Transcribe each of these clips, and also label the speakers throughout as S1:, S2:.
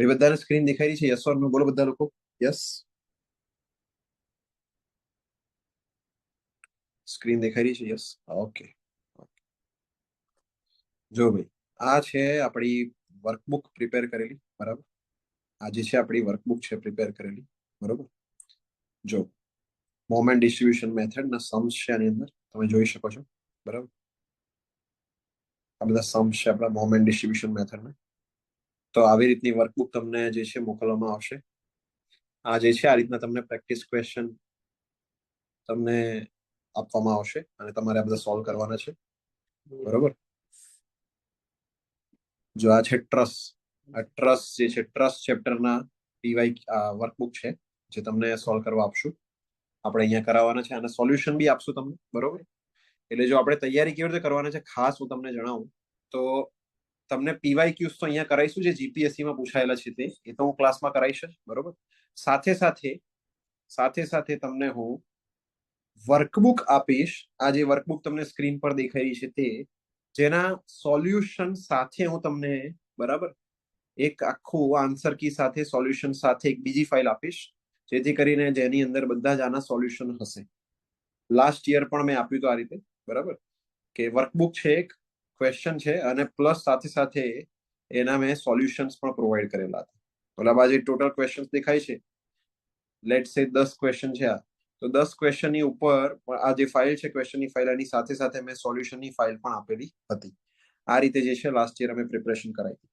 S1: ભાઈ બધાને સ્ક્રીન દેખાઈ રહી છે? યસ ઓર નો બોલો બધા લોકો. યસ, સ્ક્રીન દેખાઈ રહી છે? Yes, okay. જો ભાઈ, આ છે આપણી વર્કબુક પ્રિપેર કરેલી, બરાબર. આ જે છે આપણી વર્કબુક છે પ્રિપેર કરેલી, બરોબર. જો મોમેન્ટ ડિસ્ટ્રીબ્યુશન મેથડ ના સમ્સ છે આની અંદર, તમે જોઈ શકો છો, બરાબર. આ બધા સમ્સ છે આપણા મોમેન્ટ ડિસ્ટ્રીબ્યુશન મેથડના. તો આવી રીતની વર્કબુક તમને જે છે મોકલવામાં આવશે. આ જે છે આ રીતના તમને પ્રેક્ટિસ ક્વેશ્ચન તમને આપવામાં આવશે અને તમારે આ બધા સોલ્વ કરવાના છે, બરોબર. જો આ છે ટ્રસ્ટ, આ ટ્રસ્ટ જે છે ટ્રસ્ટ ચેપ્ટરના પીવાય વર્કબુક છે જે તમને સોલ્વ કરવા આપશું. આપણે અહીંયા કરાવવાના છે અને સોલ્યુશન બી આપશું તમને, બરોબર. એટલે જો આપણે તૈયારી કેવી રીતે કરવાના છે ખાસ હું તમને જણાવું તો તમને પીવાય ક્યુઝ તો અહીંયા કરાઈશું, જે જીપીએસસી માં પૂછાયેલા છે તે એ તો હું ક્લાસમાં કરાઈશ જ, બરોબર. સાથે સાથે તમને હું વર્કબુક આપીશ. આ જે વર્કબુક તમને સ્ક્રીન પર દેખાઈ રહી છે તે, જેના સોલ્યુશન સાથે હું તમને, બરાબર, એક આખું આન્સર કી સાથે સોલ્યુશન સાથે એક બીજી ફાઇલ આપીશ, જેથી કરીને જેની અંદર બધા જ આના સોલ્યુશન હશે. લાસ્ટ યર પણ મેં આપ્યું તો આ રીતે, બરાબર, કે વર્કબુક છે, એક ક્વેશ્ચન છે અને પ્લસ સાથે સાથે એના મેં સોલ્યુશન્સ પણ પ્રોવાઈડ કરેલા હતા. ઓલા બાજુ ટોટલ ક્વેશ્ચન દેખાય છે, લેટ સે 10 ક્વેશ્ચન છે આ. તો 10 ક્વેશ્ચન ની ઉપર આ જે ફાઇલ છે ક્વેશ્ચનની ફાઇલ, એની સાથે સાથે મેં સોલ્યુશનની ફાઇલ પણ આપેલી હતી. આ રીતે જે છે લાસ્ટ યર અમે પ્રિપરેશન કરાવી હતી.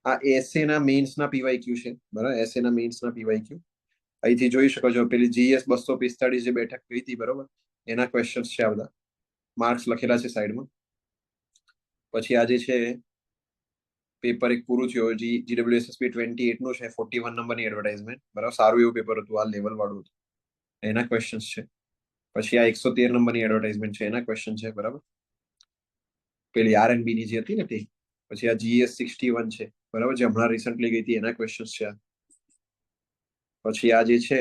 S1: આ એસએ ના મેઇન્સ ના પીવાયક્યુ છે, બરાબર. એસએ ના મેઇન્સ ના પીવાયક્યુ અહીંથી જોઈ શકો છો. પેલી જીએસ 245 જે બેઠક ગઈ હતી, બરોબર, એના ક્વેશ્ચન છે આ બધા. માર્ક્સ લખેલા છે સાઈડમાં. પછી આજે છે પેપર એક પૂરું થયું, જીડબ્લ્યુએસએસપી 28 નું છે, 41 નંબરની એડવર્ટાઇઝમેન્ટ, બરાબર. સારું એવું પેપર હતું, આ લેવલ વાળું હતું, એના ક્વેશ્ચન્સ છે. પછી આ 113 નંબરની એડવર્ટાઇઝમેન્ટ છે, એના ક્વેશ્ચન છે, બરાબર. પેલી આરએનબી ની જે હતી ને તે. પછી આ જીએસ 61 છે, બરાબર, જે હમણાં રિસન્ટલી ગઈ હતી, એના ક્વેશ્ચન છે. પછી આ જે છે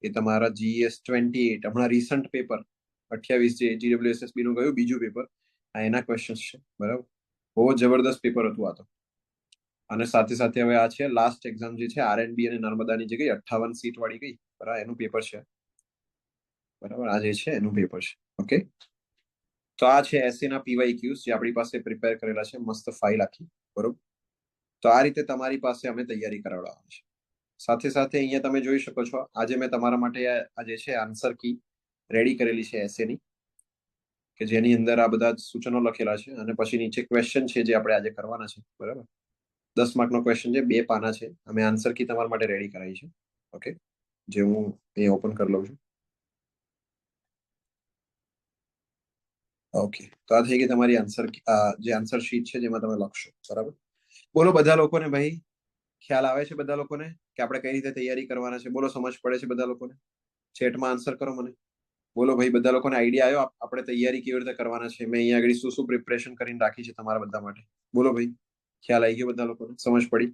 S1: એ તમારા જીએસ 28 હમણાં રિસન્ટ પેપર 28 જે જીડબ્લ્યુએસએસબી નું ગયું બીજું પેપર, આ એના ક્વેશ્ચન છે, બરાબર. બહુ જબરદસ્ત પેપર હતું આ તો. અને સાથે સાથે હવે આ છે લાસ્ટ એક્ઝામ જે છે આરએનબી અને નર્મદાની જે ગઈ 58 સીટ વાળી ગઈ, બરાબર, એનું પેપર છે, બરાબર. આ જે છે એનું પેપર છે, ઓકે. તો આ છે એસસી ના પીવાયક્યુઝ જે આપણી પાસે પ્રિપેર કરેલા છે, મસ્ત ફાઇલ આખી, બરોબર. તો આ રીતે તમારી પાસે અમે તૈયારી કરાવડાવવાની છે. સાથે સાથે અહીંયા તમે જોઈ શકો છો, આજે મેં તમારા માટે આ જે છે આન્સર કી રેડી કરેલી છે એસએ ની, કે જેની અંદર આ બધા સૂચનો લખેલા છે અને પછી નીચે ક્વેશ્ચન છે જે આપણે આજે કરવાના છે, બરાબર. 10 માર્કનો ક્વેશ્ચન છે, 2 પાના છે. અમે આન્સર કી તમારા માટે રેડી કરાવી છે, ઓકે. જે હું અહીં ઓપન કરી લઉં છું, ઓકે. તો આ થઈ ગઈ તમારી આન્સર, જે આન્સર શીટ છે જેમાં તમે લખશો, બરાબર. બોલો બધા લોકોને ભાઈ ખ્યાલ આવે છે બધા લોકોને કે આપણે કઈ રીતે તૈયારી કરવાના છે? બોલો, સમજ પડે છે બધા લોકોને? ચેટમાં આન્સર કરો મને. બોલો ભાઈ, બધા લોકોને આઈડિયા આવ્યો આપણે તૈયારી કેવી રીતે કરવાના છે? મેં અહીંયા આગળ શું શું પ્રિપરેશન કરીને રાખી છે તમારા બધા માટે? બોલો ભાઈ, ખ્યાલ આવી ગયો બધા લોકોને? સમજ પડી?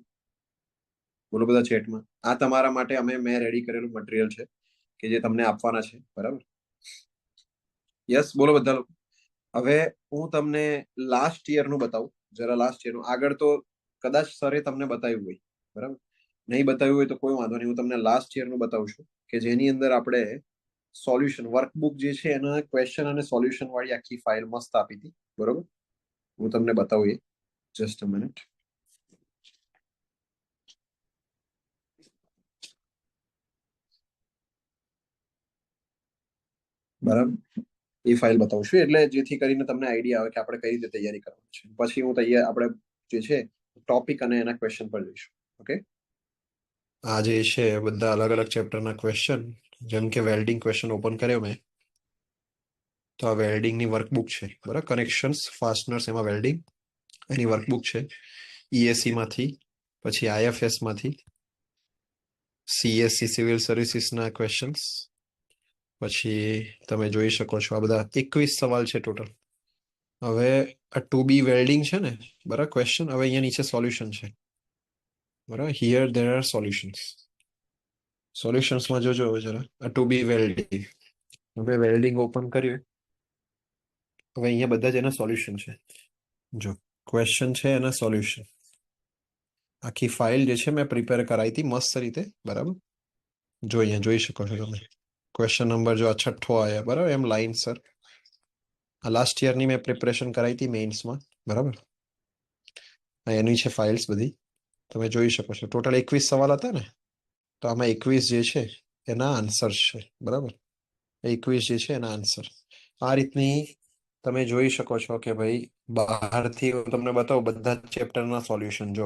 S1: બોલો બધા ચેટમાં. આ તમારા માટે મેં રેડી કરેલું મટીરિયલ છે કે જે તમને આપવાના છે, બરાબર. યસ, બોલો બધા લોકો. હવે હું તમને લાસ્ટ યર નું બતાવું જરા. લાસ્ટ યર નું આગળ તો કદાચ સરે તમને બતાવ્યું હોય, બરાબર. નહીં બતાવ્યું હોય તો કોઈ વાંધો નહીં, હું તમને લાસ્ટ યર નું બતાવું છું કે જેની અંદર આપણે સોલ્યુશન વર્કબુક જે છે એના ક્વેશ્ચન અને સોલ્યુશન વાળી આખી ફાઇલ મસ્ત આપી હતી, બરોબર. હું તમને બતાવું એ, જસ્ટ અ મિનિટ. બરાબર, એ ફાઇલ બતાવું છું એટલે જેથી કરીને તમને આઈડિયા આવે કે આપણે કઈ રીતે તૈયારી કરવાની છે. પછી હું આપણે જે છે ટોપિક અને એના ક્વેશ્ચન પર જઈશું, ઓકે. આ જે છે બધા અલગ અલગ ચેપ્ટરના ક્વેશ્ચન, જેમ કે વેલ્ડિંગ ક્વેશ્ચન ઓપન કર્યો મેં, તો આ વેલ્ડિંગની વર્કબુક છે, બરાબર. કનેક્શન્સ ફાસ્ટનર્સ એમાં વેલ્ડિંગ, એની વર્કબુક છે. ઈએસસી માંથી, પછી આઈએફએસ માંથી, સીએસસી સિવિલ સર્વિસીસના ક્વેશ્ચન્સ. પછી તમે જોઈ શકો છો આ બધા 21 સવાલ છે ટોટલ. હવે આ ટુ બી વેલ્ડિંગ છે ને, બરાબર, ક્વેશ્ચન. હવે અહીંયા નીચે સોલ્યુશન છે, બરાબર. Here there are solutions. સોલ્યુશન્સમાં જોજો જરા. આ ટુ બી વેલ્ડિંગ, હવે વેલ્ડિંગ ઓપન કર્યું. હવે અહીંયા બધા જ એના સોલ્યુશન છે. જો ક્વેશ્ચન છે એના સોલ્યુશન, આખી ફાઇલ જે છે મેં પ્રિપેર કરાવી હતી મસ્ત રીતે, બરાબર. જો અહીંયા જોઈ શકો છો તમે, ક્વેશ્ચન નંબર જો આ છઠ્ઠો આવ્યા, બરાબર, એમ લાઈન સર. આ લાસ્ટ યરની મેં પ્રિપરેશન કરાવી હતી મેઇન્સમાં, બરાબર. એની છે ફાઇલ્સ બધી, તમે જોઈ શકો છો. ટોટલ 21 સવાલ હતા ને, તો આમાં 21 જે છે એના આન્સર છે, બરાબર. 21 જે છે એના આન્સર આ રીતની તમે જોઈ શકો છો કે ભાઈ બહારથી હું તમને બતાવું બધા ચેપ્ટરના સોલ્યુશન જો,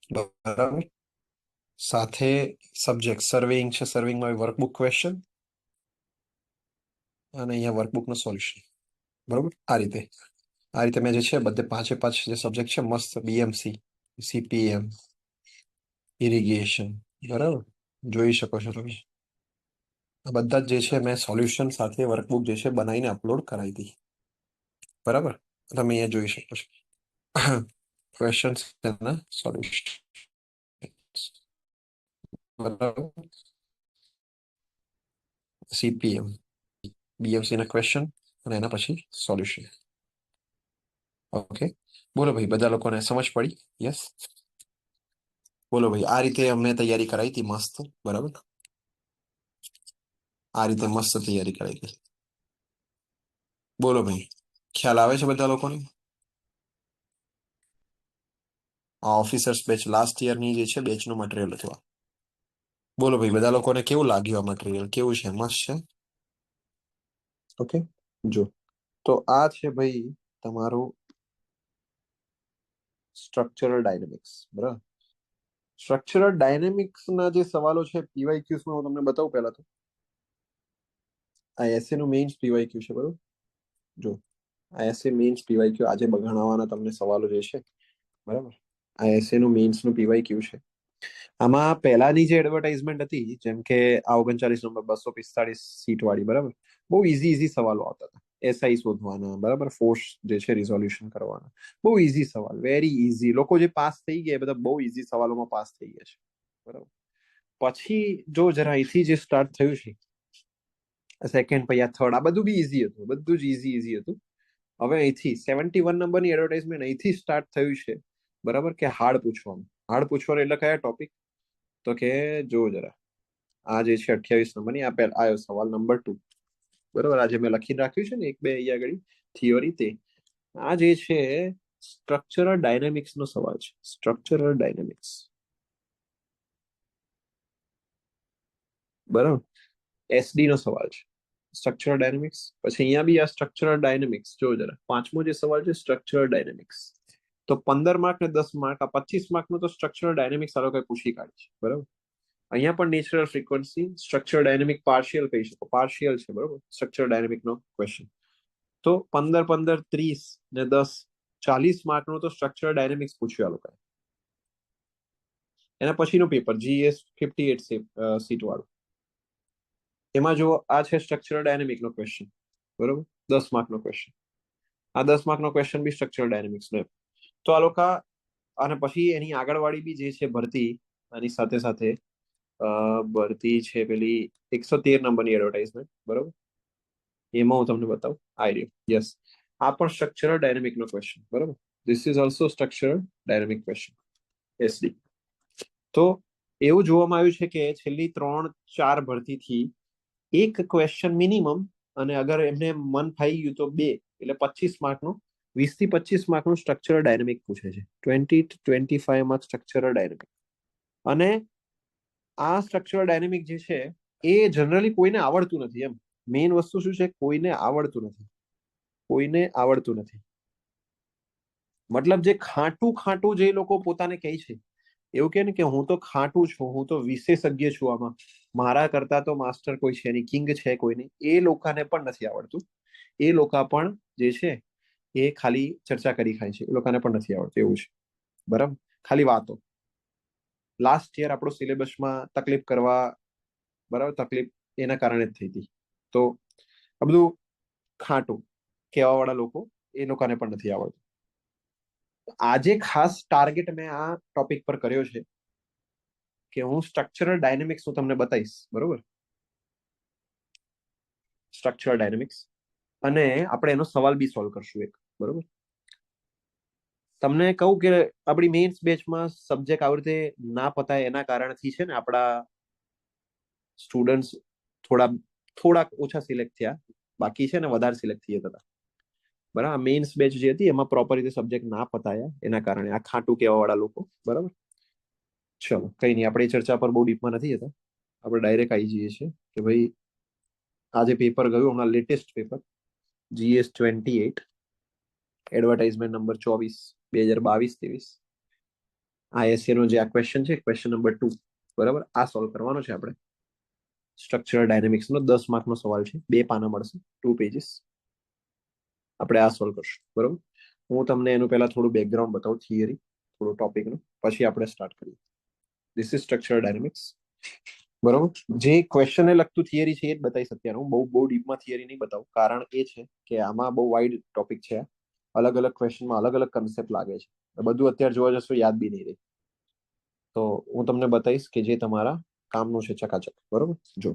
S1: બરાબર. સાથે સબ્જેક્ટ સર્વેઇંગ છે, સર્વિંગમાં વર્કબુક ક્વેશ્ચન અને અહીંયા વર્કબુકનું સોલ્યુશન, બરાબર. આ રીતે મેં જે છે બધે પાંચે પાંચ જે સબ્જેક્ટ છે મસ્ત, બીએમસી, સીપીએમ, ઇરિગેશન, બરાબર, જોઈ શકો છો તમે. આ બધા જ જે છે મેં સોલ્યુશન સાથે વર્કબુક જે છે બનાવીને અપલોડ કરાવી હતી, બરાબર. તમે અહીંયા જોઈ શકો છો ક્વેશ્ચન્સ એના સોલ્યુશન, બરાબર. સીપીએમ, બીએમસી ના ક્વેશ્ચન અને એના પછી સોલ્યુશન. ઓકે, બોલો ભાઈ, બધા લોકોને સમજ પડી? યસ, બોલો ભાઈ. આ રીતે અમને તૈયારી કરાવી હતી મસ્ત, બરાબર. આ રીતે મસ્ત તૈયારી કરાવી હતી. બોલો ભાઈ, ખ્યાલ આવે છે બધા લોકોને? આ ઓફિસર્સ બેચ લાસ્ટ યરની જે છે બેચનું મટીરિયલ હતું આ. બોલો ભાઈ, બધા લોકોને કેવું લાગ્યું આ મટીરિયલ? કેવું છે? મસ્ત છે? ઓકે, જો તો આ છે ભાઈ તમારું સ્ટ્રક્ચરલ ડાયનેમિક્સ, બરાબર. સ્ટ્રક્ચરલ ડાયનેમિક્સ ના જે સવાલો છે પીવાયક્યુઝ માં હું તમને બતાવું પહેલા તો. આ એસએ નું મેઇન્સ પીવાયક્યુ છે, બરાબર. જો આ એસએ મેઇન્સ પીવાયક્યુ આજે ગણવાના તમને સવાલો જે છે, બરાબર. આ એસએ નું મેઇન્સ નું પીવાયક્યુ છે. આમાં પહેલાની જે એડવર્ટાઇઝમેન્ટ હતી, જેમ કે આ 39 નંબર 245 સીટ વાળી, બરાબર, બહુ ઇઝી સવાલો આવતા હતા. એસઆઈ શોધવાના, બરાબર, ફોર્સ જે છે રિઝોલ્યુશન કરવાના, બહુ ઇઝી સવાલ, વેરી ઇઝી. લોકો જે પાસ થઈ ગયા બધા બહુ ઇઝી સવાલોમાં પાસ થઈ ગયા છે, બરાબર. પછી જો જરા અહીંથી જે સ્ટાર્ટ થયું છે, સેકન્ડ પછી આ થર્ડ, આ બધું બી ઇઝી હતું, બધું જ ઇઝી હતું. હવે અહીંથી 71 નંબરની એડવર્ટાઇઝમેન્ટ અહીંથી સ્ટાર્ટ થયું છે, બરાબર, કે હાર્ડ પૂછવાનું. હાર્ડ પૂછવાનું એટલે કયા ટોપિક? તો કે જો જરા આ જે છે 28 નંબરની આ આવ્યો સવાલ નંબર 2, બરાબર. આજે મેં લખીને રાખ્યું છે ને 1 2 અહીંયા આગળ થિયોરી, તે આ જે છે સ્ટ્રક્ચરલ ડાયનેમિક્સ નો સવાલ છે. સ્ટ્રક્ચરલ ડાયનેમિક્સ, બરાબર, એસડી નો સવાલ છે સ્ટ્રક્ચરલ ડાયનેમિક્સ. પછી અહીંયા બી આ સ્ટ્રક્ચરલ ડાયનેમિક્સ જો જરા પાંચમો જે સવાલ છે સ્ટ્રક્ચરલ ડાયનેમિક્સ. તો 15 માર્ક ને 10 માર્ક, આ 25 માર્ક નું તો સ્ટ્રક્ચરલ ડાયનેમિક્સ આ લોકોએ પૂછી કાઢી છે, બરાબર. અહીંયા પણ natural frequency, structure dynamic partial કહી શકો, પાર્શિયલ છે, બરોબર, સ્ટ્રક્ચર ડાયનેમિક નો ક્વેશ્ચન. તો 15 15 30 ને 10 40 માર્ક નું તો સ્ટ્રક્ચર ડાયનેમિક્સ પૂછ્યું આ લોકો. એના પછીનું પેપર GS 58 સીટ વાળું, એમાં જો આ છે સ્ટ્રક્ચરલ ડાયનેમિક નો ક્વેશ્ચન, બરોબર, 10 માર્ક નો ક્વેશ્ચન. આ 10 માર્ક નો ક્વેશ્ચન બી સ્ટ્રક્ચરલ ડાયનેમિક્સ નો. તો આ લોકો, અને પછી એની આગળવાળી બી જે છે ભરતી, આની સાથે સાથે ભરતી છે પેલી 113 નંબરની એડવર્ટાઇઝમેન્ટ, બરોબર. એમાં હું તમને બતાવું, આઈ રહ્યું, યસ, આ પણ સ્ટ્રક્ચરલ ડાયનેમિક નો ક્વેશ્ચન, બરોબર. This is also structural dynamic question, SD. તો એવું જોવામાં આવ્યું છે કે છેલ્લી 3 4 ભરતીથી એક ક્વેશ્ચન મિનિમમ, અને અગર એમને મન થઈ ગયું તો બે, એટલે 25 માર્કનું, 20 થી 25 માર્કનું સ્ટ્રક્ચરલ ડાયનેમિક પૂછે છે. 20 to 25 માર્ક સ્ટ્રક્ચરલ ડાયનેમિક. અને આ સ્ટ્રક્ચરલ ડાયનેમિક જે છે એ જનરલી કોઈને આવડતું નથી. એમ મેઇન વસ્તુ શું છે, કોઈને આવડતું નથી, કોઈને આવડતું નથી. મતલબ જે ખાટું ખાટું જે લોકો પોતાને કહે છે, એવું કે ને કે હું તો ખાટું છું, હું તો વિશેષજ્ઞ છું આમાં, મારા કરતા તો માસ્ટર કોઈ છે નહીં, કિંગ છે કોઈ નહીં, એ લોકોને પણ નથી આવડતું. એ લોકો પણ જે છે એ ખાલી ચર્ચા કરી ખાય છે, એ લોકોને પણ નથી આવડતું, એવું છે, બરાબર. ખાલી વાતો. લાસ્ટ યર આપણો સિલેબસમાં તકલીફ કરવા, બરાબર, તકલીફ એના કારણે જ થઈ હતી. તો આ બધું ખાટું કહેવા વાળા લોકો, એ લોકોને પણ નથી આવડતું. આજે ખાસ ટાર્ગેટ મેં આ ટોપિક પર કર્યો છે કે હું સ્ટ્રક્ચરલ ડાયનેમિક્સ હું તમને બતાવીશ, બરોબર, સ્ટ્રક્ચરલ ડાયનેમિક્સ. અને આપણે એનો સવાલ બી સોલ્વ કરશું એક, બરોબર. તમને કહું કે આપણી મેઇન્સ બેચમાં સબ્જેક્ટ આવી રીતે ના પતાય એના કારણથી છે ને આપણા સ્ટુડન્ટ્સ થોડાક ઓછા સિલેક્ટ થયા, બાકી છે ને વધારે સિલેક્ટ થયા હતા. બરાબર, મેઇન્સ બેચ જે હતી એમાં પ્રોપર રીતે સબ્જેક્ટ ના પતાયા એના કારણે આ ખાટું કહેવા વાળા લોકો. બરાબર, ચલો કઈ નહીં, આપણે ચર્ચા પર બહુ ડીપમાં નથી જતા, આપણે ડાયરેક્ટ આવી જઈએ છીએ કે ભાઈ આજે પેપર ગયું હમણાં latest paper GS 28 advertisement number 24 2022-23. ISA નો જે આ ક્વેશ્ચન છે, ક્વેશ્ચન નંબર 2. બરાબર, આ સોલ્વ કરવાનો છે આપણે. સ્ટ્રક્ચરલ ડાયનેમિક્સ નો 10 માર્કનો સવાલ છે, 2 પાના મળશે, 2 પેજીસ. આપણે આ સોલ્વ કરશું. બરાબર, હું તમને એનું પહેલા થોડું બેકગ્રાઉન્ડ બતાવું, થિયરી થોડું ટોપિકનું, પછી આપણે સ્ટાર્ટ કરીએ. This is structural dynamics. બરોબર, જે ક્વેશ્ચનને લગતું થિયરી છે એ જ બતાવીશ અત્યારે. હું બહુ ડીપમાં થિયરી નહીં બતાવું, કારણ એ છે કે આમાં બહુ વાઇડ ટોપિક છે. અલગ અલગ ક્વેશ્ચનમાં અલગ અલગ કન્સેપ્ટ લાગે છે, બધું અત્યારે જોવા જશો યાદ બી નહીં રહે. તો હું તમને બતાવીશ કે જે તમારા કામનું છે ચકાચક. બરોબર, જો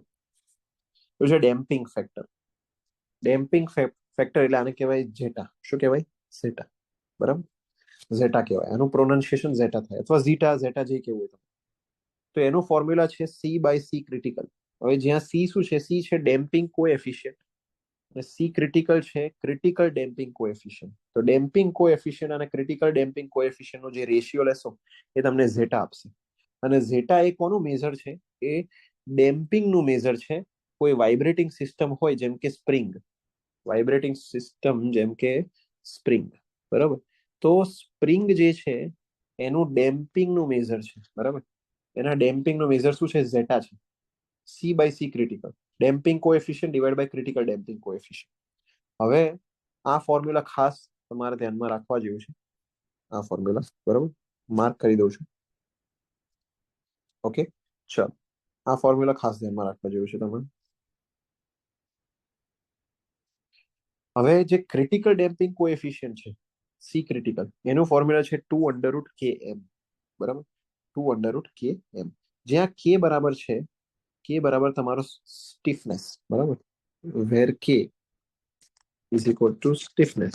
S1: છે ડેમ્પિંગ ફેક્ટર. ડેમ્પિંગ ફેક્ટર એટલે આને કહેવાય ઝેટા. શું કહેવાય? ઝેટા. બરાબર, ઝેટા કહેવાય, આનું પ્રોનાઉન્સિએશન ઝેટા થાય, અથવા ઝીટા, ઝેટા જે કેવું હોય. તો એનું ફોર્મ્યુલા છે C/C ક્રિટિકલ. હવે જ્યાં C શું છે? C છે ડેમ્પિંગ કોએફિશિયન્ટ, અને C ક્રિટિકલ છે ક્રિટિકલ ડેમ્પિંગ કોએફિશિયન્ટ. તો ડેમ્પિંગ કોએફિશિયન્ટ અને ક્રિટિકલ ડેમ્પિંગ કોએફિશિયન્ટ નો જે રેશિયો લેશો એ તમને ઝેટા આપશે. અને ઝેટા એ કોનું મેઝર છે? એ ડેમ્પિંગ નું મેઝર છે. કોઈ વાઇબ્રેટિંગ સિસ્ટમ હોય જેમ કે સ્પ્રિંગ, વાઇબ્રેટિંગ સિસ્ટમ જેમ કે સ્પ્રિંગ. બરાબર, તો સ્પ્રિંગ જે છે એનું ડેમ્પિંગ નું મેઝર છે. બરાબર, એના ડેમ્પિંગ નું મેઝર શું છે? ઝેટા છે. C/C critical, damping coefficient divide by critical damping coefficient. હવે આ ફોર્મ્યુલા ખાસ તમારે ધ્યાનમાં રાખવા જેવું છે. આ ફોર્મ્યુલા બરાબર માર્ક કરી દઉં છું. ઓકે, ચલો, આ ફોર્મ્યુલા ખાસ ધ્યાનમાં રાખવા જેવું છે તમારે. હવે જે ક્રિટિકલ ડેમ્પિંગ કોએફિશિયન્ટ છે C ક્રિટિકલ, એનું ફોર્મ્યુલા છે 2√Km. બરાબર, 2√Km, જ્યાં K બરાબર છે, K બરાબર તમારો સ્ટીફનેસ. બરાબર, વેર K is equal two stiffness.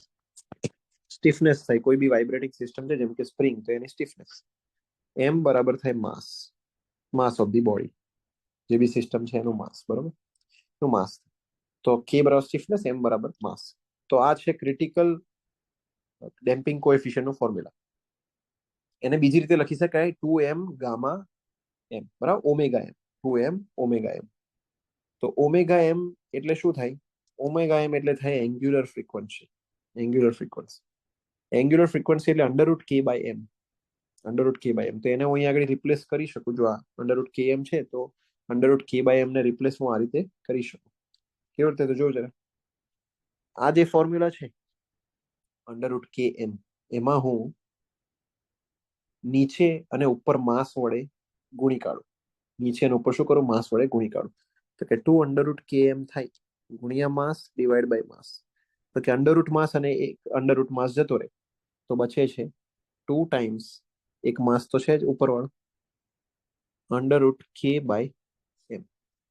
S1: Stiffness થાય કોઈ બી વાઇબ્રેટિંગ સિસ્ટમ છે જેમ કે સ્પ્રિંગ, તો એની સ્ટીફનેસ. M બરાબર થાય માસ, માસ ઓફ ધી બોડી. જે બી સિસ્ટમ છે એનું માસ. બરાબર, નું માસ. તો K બરાબર સ્ટીફનેસ, M બરાબર માસ. તો આ છે ક્રિટિકલ ડેમ્પિંગ કોએફિશિયન્ટ નું ફોર્મ્યુલા. એને બીજી રીતે લખી શકાય 2m ગામા m. બરાબર, omega m, 2m omega m. તો ઓમેગા m એટલે શું થાય? ઓમેગા m એટલે થાય angular frequency. Angular frequency, angular frequency એટલે √K/m. √K/m, તો એને હું અહીંયા આગળ રિપ્લેસ કરી શકું. જો આ √Km છે તો √K/m ને રિપ્લેસ હું આ રીતે કરી શકું. કેવી રીતે? તો જોઉં જરા, આ જે ફોર્મ્યુલા છે √Km, એમાં હું નીચે અને ઉપર માસ વડે ગુણી કાઢું. નીચે અને ઉપર શું કરું? માસ વડે ગુણી કાઢું. તો કે 2√Km થાય ગુણ્યા માસ ડિવાઈડ બાય માસ. તો કે અંડરરૂટ માસ અને એક અંડરરૂટ માસ જતો રહે, તો બચે છે 2 ટાઈમ્સ એક માસ તો છે જ ઉપર વાળો, √K/m.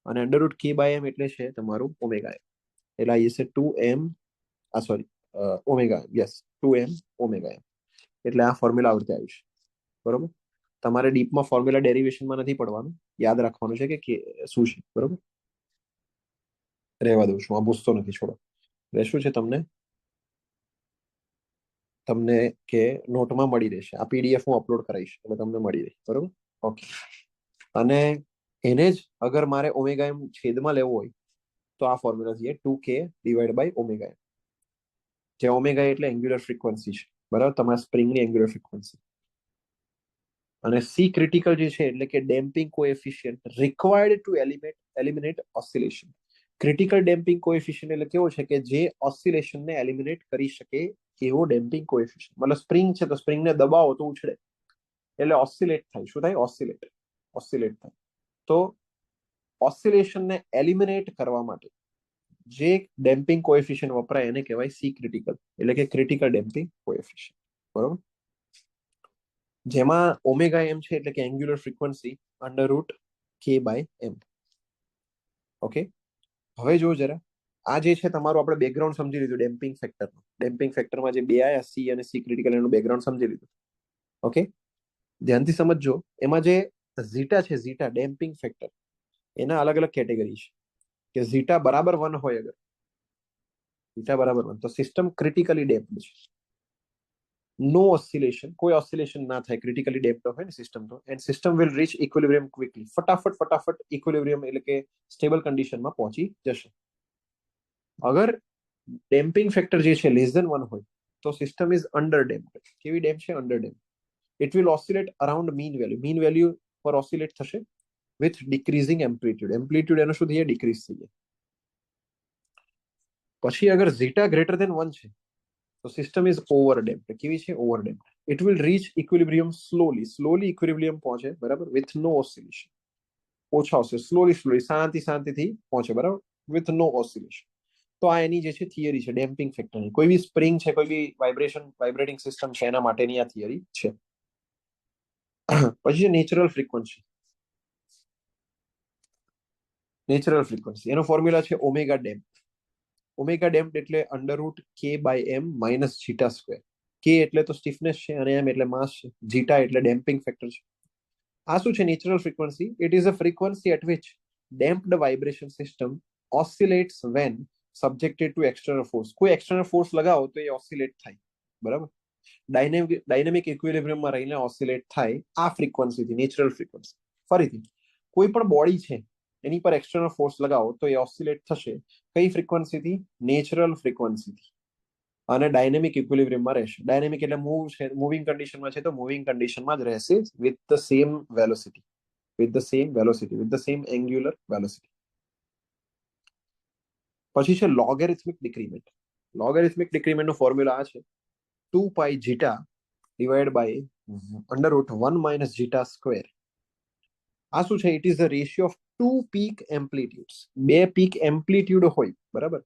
S1: અને √K/m એટલે છે તમારું ઓમેગા m. એટલે આ છે 2m, sorry, omega m. Yes, 2m omega m. એટલે આ ફોર્મ્યુલા આવડતે આવ્યું છે. બરોબર, તમારે ડીપમાં ફોર્મ્યુલા ડેરિવેશનમાં નથી પડવાનું, યાદ રાખવાનું છે કે શું છે. બરોબર, રહેવા દઉં છું, આ પૂછતો નથી, છોડો. એટલે શું છે, તમને તમને કે નોટમાં મળી રહેશે. આ PDF હું અપલોડ કરાવીશ એટલે તમને મળી રહે. બરોબર, ઓકે. અને એને જ અગર મારે ઓમેગા m છેદમાં લેવો હોય તો આ ફોર્મ્યુલા છે 2K divide by omega m. જે ઓમેગા એટલે એંગ્યુલર ફ્રીક્વન્સી છે. બરાબર, તમારા સ્પ્રિંગની એંગ્યુલર ફ્રીક્વન્સી. અને C ક્રિટિકલ જે છે એટલે કે damping coefficient required to eliminate oscillation. Critical damping coefficient એટલે કેવો છે કે જે ઓસિલેશનને એલિમિનેટ કરી શકે એવો ડેમ્પિંગ કોએફિશિયન્ટ. મતલબ સ્પ્રિંગ છે તો સ્પ્રિંગને દબાવો તો ઉછળે, એટલે ઓસિલેટ થાય. શું થાય? ઓસિલેટ થાય. તો ઓસિલેશનને એલિમિનેટ કરવા માટે જે ડેમ્પિંગ કોએફિશિયન્ટ વપરાય એને કહેવાય C ક્રિટિકલ, એટલે કે ક્રિટિકલ ડેમ્પિંગ કોએફિશિયન્ટ. બરોબર, જેમાં ઓમેગા m છે એટલે કે એંગ્યુલર ફ્રીક્વન્સી √K/m. ઓકે, હવે જો જરા, આ જે છે તમારું આપણે બેકગ્રાઉન્ડ સમજી લીધું ડેમ્પિંગ ફેક્ટરનું. ડેમ્પિંગ ફેક્ટરમાં જે બે આયા સી અને સી ક્રિટિકલ એનું બેકગ્રાઉન્ડ સમજી લીધું. ઓકે, ધ્યાનથી સમજજો. એમાં જે ઝીટા છે, ઝીટા ડેમ્પિંગ ફેક્ટર, એના અલગ અલગ કેટેગરી છે. કે ઝીટા બરાબર 1 હોય, અગર ઝીટા બરાબર 1 તો સિસ્ટમ ક્રિટિકલી ડેમ્પ્ડ છે. નો ઓસિલેશન, કોઈ ઓસિલેશન ના થાય, ક્રિટિકલી ડેમ્પ્ડ હોય ને સિસ્ટમ તો, and system will rich equilibrium quickly. ફટાફટ ઇક્વિલિબ્રિયમ એટલે કે સ્ટેબલ કન્ડિશનમાં પહોંચી જશે. અગર ડેમ્પિંગ ફેક્ટર જે છે લેસ ધેન 1 હોય તો સિસ્ટમ ઇઝ અંડર ડેમ્પ્ડ. કેવી ડેમ્પ છે? Under damp. It will oscillate around mean value. Mean value પર ઓસિલેટ થશે વિથ ડિક્રીઝિંગ એમ્પ્લિટ્યુડ. એમ્પ્લિટ્યુડ એનો શું થઈ જાય? ડિક્રીઝ થઈ જાય. પછી અગર ઝીટા ગ્રેટર ધેન 1 છે તો સિસ્ટમ ઇઝ ઓવર ડેમ્પ્ડ. કેવી છે? Over damped. It will rich equilibrium slowly equilibrium પહોંચે, બરાબર, વિથ નો ઓસિલેશન. ઓછા હશે, સ્લોલી શાંતિથી પહોંચે, બરાબર, વિથ નો ઓસિલેશન. તો આ એની જે છે થિયરી છે ડેમ્પિંગ ફેક્ટરની. કોઈ બી સ્પ્રિંગ છે, કોઈ બી વાઇબ્રેટિંગ સિસ્ટમ છે, એના માટેની આ થિયરી છે. પછી નેચરલ ફ્રીક્વન્સી. નેચરલ ફ્રીક્વન્સી એનો ફોર્મ્યુલા છે ઓમેગા ડેમ્પ. ઓમેગા ડેમ્પ એટલે અંડરરૂટ કે by M minus zeta square. કે એટલે તો સ્ટીફનેસ છે અને એમ એટલે માસ છે. જીટા એટલે ડેમ્પિંગ ફેક્ટર છે. આ શું છે? Natural frequency. It is a frequency at which damped vibration system oscillates when subjected to external force. કોઈ એક્સટર્નલ ફોર્સ લગાવો તો એ ઓસિલેટ થાય, બરાબર. ડાયનેમિક ઇક્વિલિબ્રિયમમાં રહીને ઓસિલેટ થાય આ ફ્રીક્વન્સીથી, નેચરલ ફ્રીક્વન્સી. ફરીથી, કોઈ પણ બોડી છે એની પર એક્સટર્નલ ફોર્સ લગાવો તો એ ઓસિલેટ થશે. કઈ ફ્રીક્વન્સીથી? નેચરલ ફ્રીક્વન્સીથી. અને ડાયનેમિક ઇક્વિલિબ્રિયમમાં રહેશે. ડાયનેમિક એટલે મૂવ છે, મૂવિંગ કન્ડિશનમાં છે તો મૂવિંગ કન્ડિશનમાં જ રહેશે with the same velocity, with the same angular velocity. પછી છે લોગેરિથમિક ડિક્રીમેન્ટ. લોગેરિથમિક ડિક્રીમેન્ટનો ફોર્મ્યુલા આ છે 2 pi zeta divide by under root 1 minus zeta square. આ શું છે? It is the ratio of 2 peak amplitudes. બે પીક એમ્પ્લિટ્યુડ હોય, બરાબર,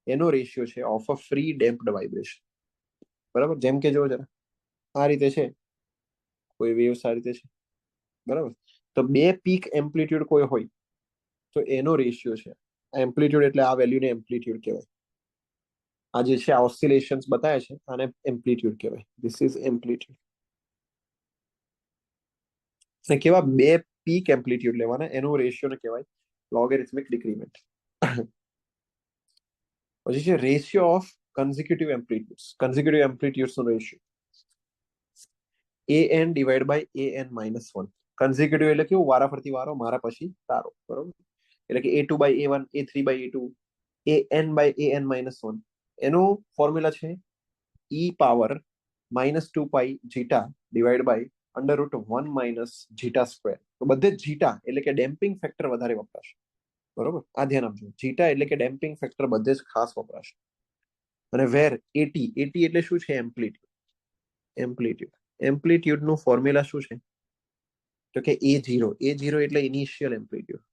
S1: એનો રેશિયો છે of a free damped vibration, બરાબર. જેમ કે જો જરા આ રીતે છે, કોઈ વેવ્સ આ રીતે છે, બરાબર. તો બે પીક એમ્પ્લિટ્યુડ કોઈ હોય તો એનો રેશિયો છે. એમ્પ્લિટ્યુડ એટલે આ વેલ્યુને એમ્પ્લિટ્યુડ કહેવાય. આ જે છે આ ઓસિલેશન્સ બતાવે છે આને એમ્પ્લિટ્યુડ કહેવાય. This is amplitude. અને કેવા? બે પીક એમ્પ્લિટ્યુડ લેવાના, એનો રેશિયો ને કહેવાય લોગેરિથમિક ડિક્રીમેન્ટ. પછી છે ratio of consecutive amplitudes. Consecutive amplitudes નો ratio an divide by an minus 1. કન્ઝિક્યુટિવ એટલે કેવું? વારાફરતી વારો, મારા પછી તારો, બરોબર. એટલે કે a2 by a1, a3 by a2, an by an minus 1. એનો ફોર્મ્યુલા છે e power minus 2 pi zeta divide by under root 1 minus zeta square. તો બધે જીટા એટલે કે ડેમ્પિંગ ફેક્ટર વધારે વપરાશે, બરોબર. આ ધ્યાન આપજો. જીટા એટલે કે ડેમ્પિંગ ફેક્ટર બધે જ ખાસ વપરાશે. અને વેર એટી, એટી એટલે શું છે? એમ્પ્લિટ્યુડ નું ફોર્મ્યુલા શું છે? તો કે એ ઝીરો એટલે initial amplitude.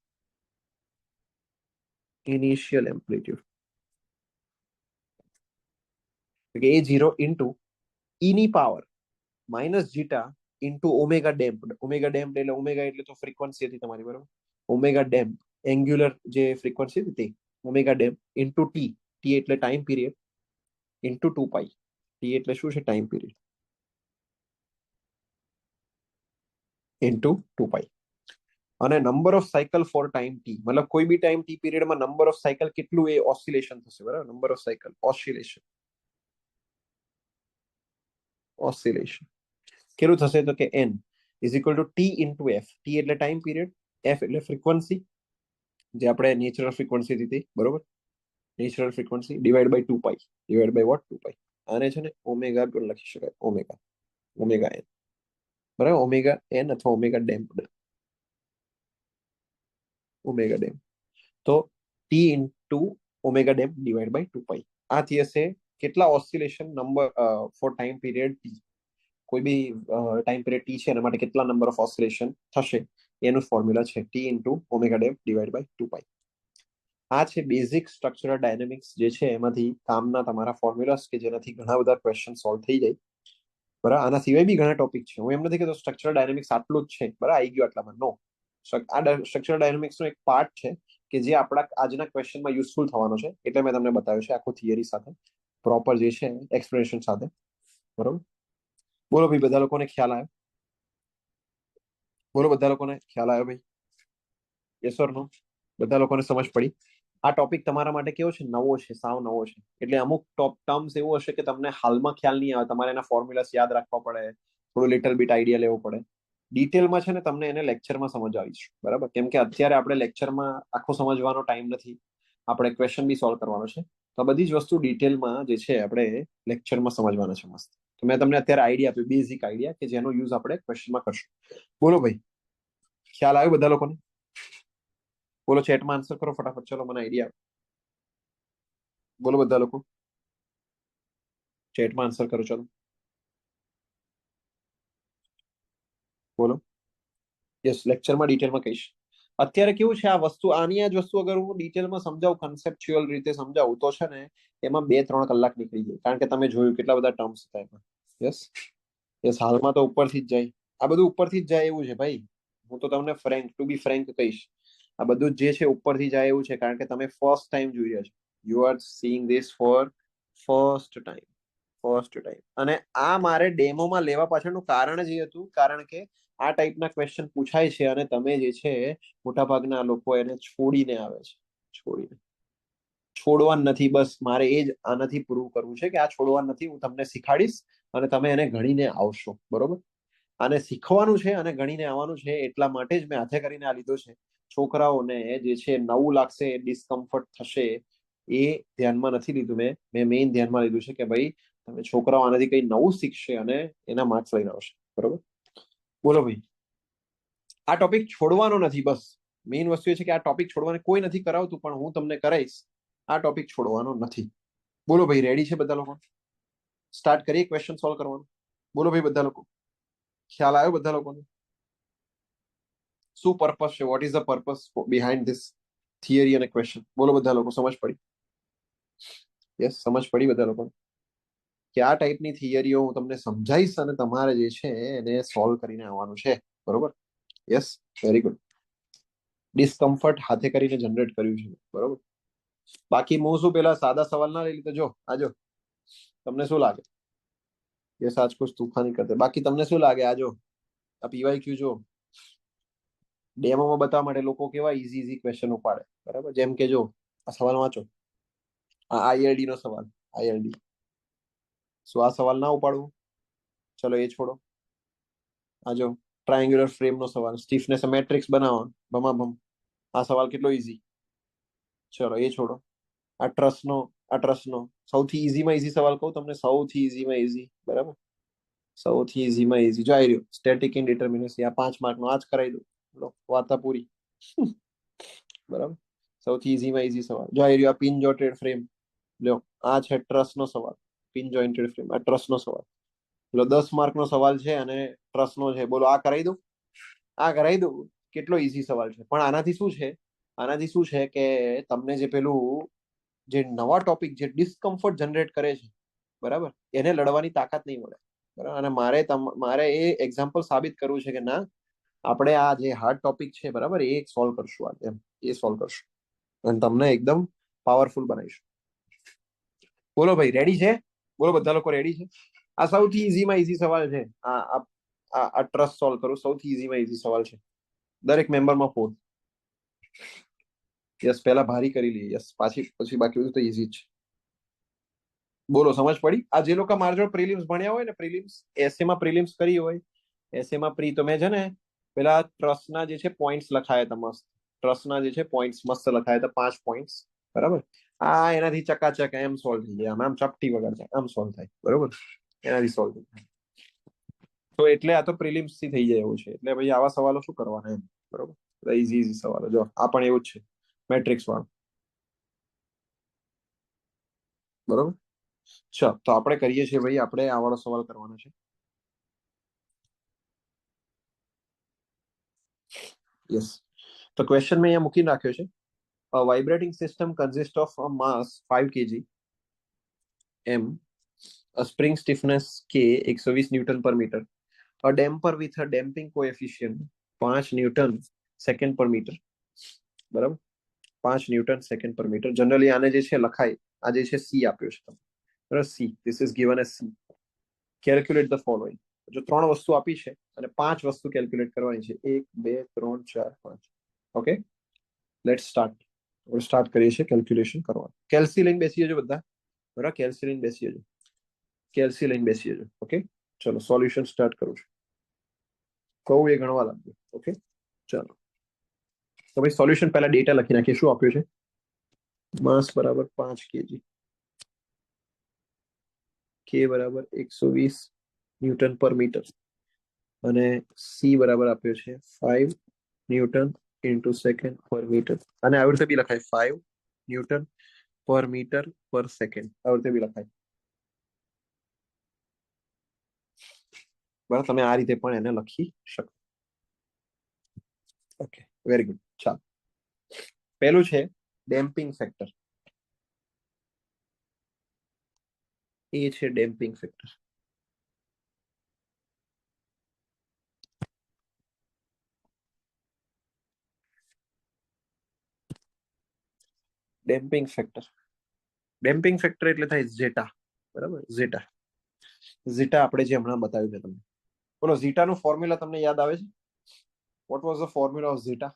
S1: A zero into ઈની power minus zeta into omega damped. Omega damped એટલે ઓમેગા એટલે તો ફ્રીક્વન્સી હતી તમારી, બરોબર. ઓમેગા ડેમ્પ એંગ્યુલર જે ફ્રીક્વન્સી હતી તે omega damp into T. T એટલે time period into 2 pi. T એટલે શું છે? Time period into 2 pi. અને number of cycle for time T, મતલબ કોઈ બી ટાઈમ ટી પીરિયડમાં નંબર ઓફ સાયકલ કેટલું એ ઓસિલેશન થશે, બરાબર. નંબર ઓફ સાયકલ ઓસિલેશન કેટલું થશે? તો કે n is equal to T into F. T એટલે ટાઈમ પીરિયડ, એફ એટલે ફ્રીક્વન્સી, જે આપણે નેચરલ ફ્રીક્વન્સી હતી, બરોબર. Natural frequency divide by 2 pi. Divide by what? 2 pi. આને છે ને ઓમેગા પણ લખી શકાય. ઓમેગા n, બરાબર. ઓમેગા n અથવા ઓમેગા ડેમ્પ્ડ. ઓમેગા ડેમ્પ તો T into omega damp divide by 2 pi. આ થશે કેટલા oscillation number for time period T. કોઈ બી ટાઈમ પીરિયડ ટી છે એના માટે કેટલા નંબર ઓફ ઓસિલેશન થશે એનું ફોર્મ્યુલા છે T into omega damp divide by 2 pi. આ છે બેઝિક સ્ટ્રક્ચરલ ડાયનેમિક્સ જે છે એમાંથી કામના તમારા ફોર્મ્યુલાસ કે જેનાથી ઘણા બધા ક્વેશ્ચન સોલ્વ થઈ જાય, બરાબર. આના સિવાય બી ઘણા ટોપિક છે. હું એમ નથી કહેતો સ્ટ્રક્ચરલ ડાયનેમિક્સ આટલું જ છે, બરાબર, આવી ગયું આટલામાં. નો, આ સ્ટ્રક્ચરલ ડાયનેમિક્સ નો એક પાર્ટ છે કે જે આપણા આજના ક્વેશ્ચનમાં યુઝફુલ થવાનો છે, એટલે મેં તમને બતાવ્યું છે આખું થિયરી સાથે, પ્રોપર જે છે એક્સપ્લેનેશન સાથે. બરોબર, બોલો ભાઈ, બધા લોકોને ખ્યાલ આવ્યો? બોલો, બધા લોકોને ખ્યાલ આવ્યો ભાઈ? યસ ઓર નો? બધા લોકોને સમજ પડી? આ ટોપિક તમારા માટે કેવો છે? નવો છે, સાવ નવો છે. એટલે અમુક ટોપ ટર્મ્સ એવું હશે કે તમને હાલમાં ખ્યાલ નહીં આવે, તમારે એના ફોર્મ્યુલાસ યાદ રાખવા પડે, થોડું લિટલ બીટ આઈડિયા લેવો પડે. ડિટેલમાં છે ને તમને એને લેક્ચરમાં સમજ આવીશું, બરાબર? કેમ કે અત્યારે આપણે લેક્ચરમાં આખો સમજવાનો ટાઈમ નથી, આપણે ક્વેશ્ચન બી સોલ્વ કરવાનો છે. તો બધી જ વસ્તુ ડિટેલમાં જે છે આપણે લેક્ચરમાં સમજવાના છે મસ્ત. તો મેં તમને અત્યારે આઈડિયા આપ્યું, બેઝિક આઈડિયા, કે જેનો યુઝ આપણે ક્વેશ્ચનમાં કરશું. બોલો ભાઈ, ખ્યાલ આવ્યો બધા લોકોને? બોલો, ચેટમાં આન્સર કરો ફટાફટ, ચલો મને આઈડિયા. બોલો બધા લોકો, ચેટમાં આન્સર કરો, ચલો બોલો. યસ, લેક્ચરમાં ડિટેલમાં કહીશ. અત્યારે કેવું છે, આ વસ્તુ, આની આ જ વસ્તુ અગર હું ડિટેલમાં સમજાવું, કન્સેપ્ચ્યુઅલ રીતે સમજાવું, તો છે ને એમાં 2-3 કલાક નીકળી જાય, કારણ કે તમે જોયું કેટલા બધા ટર્મ્સ હતા એમાં. યસ, યસ, હાલમાં તો ઉપરથી જ જાય, આ બધું ઉપરથી જ જાય એવું છે ભાઈ. હું તો તમને ટુ બી ફ્રેન્ક કહીશ, આ બધું જે છે ઉપરથી જાય એવું છે, કારણ કે તમે ફર્સ્ટ ટાઈમ જોઈ રહ્યા છો. You are seeing this for first time, first time. અને આ મારે ડેમોમાં લેવા પાછળનું કારણ જ એ હતું, કારણ કે આ ટાઈપના ક્વેશ્ચન પૂછાય છે અને તમે જે છે મોટાભાગના લોકો એને છોડીને આવે છે. છોડવા નથી, બસ મારે એ જ આનાથી પ્રૂવ કરવું છે કે આ છોડવા નથી, હું તમને શીખાડીશ અને તમે એને ગણીને આવશો. બરોબર, આને શીખવાનું છે અને ગણીને આવવાનું છે, એટલા માટે જ મેં હાથે કરીને આ લીધો છે. છોકરાઓને જે છે નવું લાગશે, ડિસ્કમ્ફર્ટ થશે, એ ધ્યાનમાં નથી લીધું મેં મેઇન ધ્યાનમાં લીધું છે કે ભાઈ તમે છોકરાઓ આનાથી કઈ નવું શીખશે અને એના માર્ક્સ લઈને આવશે. બરોબર, બોલો ભાઈ, આ ટોપિક છોડવાનો નથી, બસ મેઇન વસ્તુ એ છે કે આ ટોપિક છોડવાને કોઈ નથી કરાવતું, પણ હું તમને કરાવીશ. આ ટોપિક છોડવાનો નથી. બોલો ભાઈ, રેડી છે બધા લોકો? સ્ટાર્ટ કરીએ ક્વેશ્ચન સોલ્વ કરવાનું. બોલો ભાઈ બધા લોકો, ખ્યાલ આવ્યો બધા લોકોને? શું પર્પસ છે? What is the purpose behind this theory અને ક્વેશ્ચન? બોલો બધા લોકો, સમજ પડી? યસ, સમજ પડી બધા લોકોને કે આ ટાઈપની થિયરીઓ હું તમને સમજાઈશ અને તમારે જે છે એને સોલ્વ કરીને આવવાનું છે. બરોબર, યસ, વેરી ગુડ. ડિસ્કમ્ફર્ટ હાથે કરીને જનરેટ કર્યું છે. બરોબર, બાકી હું શું પેલા સાદા સવાલ ના લઈ લીધો? જો આજો, તમને શું લાગે? યસ, આજ કુછ તૂફાની કરતે. બાકી તમને શું લાગે? આજો, આ પીવાય ક્યુ જો ડેમોમાં બતાવવા માટે લોકો કેવા ઈઝી ઈઝી ક્વેશ્ચન ઉપાડે. બરાબર, જેમ કે જો આ સવાલ વાંચો, આ આઈએલડી નો સવાલ. આઈએલડી, શું આ સવાલ ના ઉપાડવું? ચલો એ છોડો. આ જો ટ્રાયંગ્યુલર ફ્રેમ નો સવાલ, સ્ટીફનેસ મેટ્રિક્સ બનાવો, ભમાભમ. આ સવાલ કેટલો ઈઝી. ચલો એ છોડો. આ ટ્રસ્ટ નો સૌથી ઈઝીમાં ઈઝી સવાલ કહું તમને, સૌથી ઈઝીમાં ઈઝી. બરાબર, સૌથી ઈઝીમાં ઈઝી જો આવી રહ્યું, સ્ટેટિક ઇનડિટર્મિનેસી. આ 5 માર્ક નો આ જ કરાવી દઉં, લો વાર્તા પૂરી. બરાબર, સૌથી ઈઝીમાં ઈઝી સવાલ જો આવી રહ્યું, આ પિન જોટેડ ફ્રેમ. લ્યો, આ છે ટ્રસ્ટ નો સવાલ, પિન જોઈન્ટેડ ફ્રેમ. આ ટ્રસ્ટ નો સવાલ, લો 10 માર્ક નો સવાલ છે અને ટ્રસ્ટ નો છે. બોલો, આ કરાવી દઉં? આ કરાવી દઉં? કેટલો ઈઝી સવાલ છે. પણ આનાથી શું છે, આનાથી શું છે કે તમને જે પેલું જે નવા ટોપિક જે ડિસ્કમ્ફર્ટ જનરેટ કરે છે, બરાબર, એને લડવાની તાકાત નહીં મળે. બરાબર, અને મારે એ એક્ઝામ્પલ સાબિત કરવું છે કે ના, આપણે આ જે હાર્ડ ટોપિક છે, બરાબર, એ સોલ્વ કરશું. આજે એમ એ સોલ્વ કરશું અને તમને એકદમ પાવરફુલ બનાવીશું. બોલો ભાઈ, રેડી છે? બોલો બધા લોકો, રેડી છે? આ સૌથી ઈઝીમાં ઈઝી સવાલ છે. આ ટ્રસ્ટ સોલ્વ કરું, સૌથી ઈઝીમાં ઈઝી સવાલ છે. દરેક મેમ્બરમાં 4. યસ, પહેલા ભારી કરી લઈએ. યસ, પછી બાકી બધું તો ઈઝી જ છે. બોલો, સમજ પડી? આ જે લોકો મારા જોડે પ્રિલિમ્સ ભણ્યા હોય ને, પ્રિલિમ્સ એસએમાં પ્રિલિમ્સ કરી હોય, એસએમાં પ્રી, તો મેં છે ને પેલા ટ્રસ્ટના જે છે પોઈન્ટ્સ લખાયા હતા મસ્ત. ટ્રસ્ટના જે છે પોઈન્ટ્સ મસ્ત લખાયા હતા, 5 પોઈન્ટ્સ. બરાબર, આ એનાથી ચકાચક એમ સોલ્વ થઈ જાય, આમ ચપટી વગર છે, આમ સોલ્વ થાય. બરોબર, એનાથી સોલ્વ થાય. તો એટલે આ તો પ્રિલિમ્સ થી થઈ જાય એવું છે. એટલે ભાઈ આવા સવાલો શું કરવાના એમ. બરોબર, ઈઝી ઈઝી સવાલો. જો આ પણ એવું જ છે, મેટ્રિક્સ વાળું. બરોબર, ચલ તો આપણે કરીએ છીએ ભાઈ, આપણે આ વાળો સવાલ કરવાનો છે. યસ, તો ક્વેશ્ચન મેં અહીંયા મૂકીને રાખ્યો છે. A vibrating system consists of a mass 5 kg m, a spring stiffness k 120 newton per metre, a damper with a damping coefficient 5 newton second per metre. બરાબર, 5 newton second per metre. Generally આને જે છે લખાય, આ જે છે C આપ્યો છે તમને, બરાબર? C, this is given as C. Calculate the following. જો 3 વસ્તુ આપી છે અને 5 વસ્તુ કેલ્ક્યુલેટ કરવાની છે, 1 2 3 4 5. Okay, let's start. આપણે સ્ટાર્ટ કરીએ છીએ કેલ્ક્યુલેશન કરવાનું. કેલ્સી લઈને બેસી જજો બધા, બરાબર? કેલ્સી લઈને બેસી જજો, કેલ્સી લઈને બેસી જજો. ઓકે, ચલો સોલ્યુશન સ્ટાર્ટ કરું છું. કહું એ ગણવા લાગજો. ઓકે, ચલો તો ભાઈ સોલ્યુશન પહેલા ડેટા લખી નાખીએ. શું આપ્યું છે? માસ બરાબર 5 kg, કે બરાબર 120 ન્યૂટન પર મીટર, અને સી બરાબર આપ્યો છે 5 newton into second per metre. અને આવી રીતે બી લખાય 5 ન્યૂટન પર મીટર પર સેકન્ડ, આવી રીતે બી લખાય, બરાબર? તમે આ રીતે પણ એને લખી શકો. Okay, very good. ચાલો, પહેલું છે ડેમ્પિંગ ફેક્ટર. એ છે damping factor. Damping factor, damping factor એટલે થાય ઝેટા, બરાબર? ઝેટા, ઝીટા આપણે જે હમણાં બતાવ્યું છે તમને. બોલો, ઝીટાનું ફોર્મ્યુલા તમને યાદ આવે છે? What was the formula of zeta?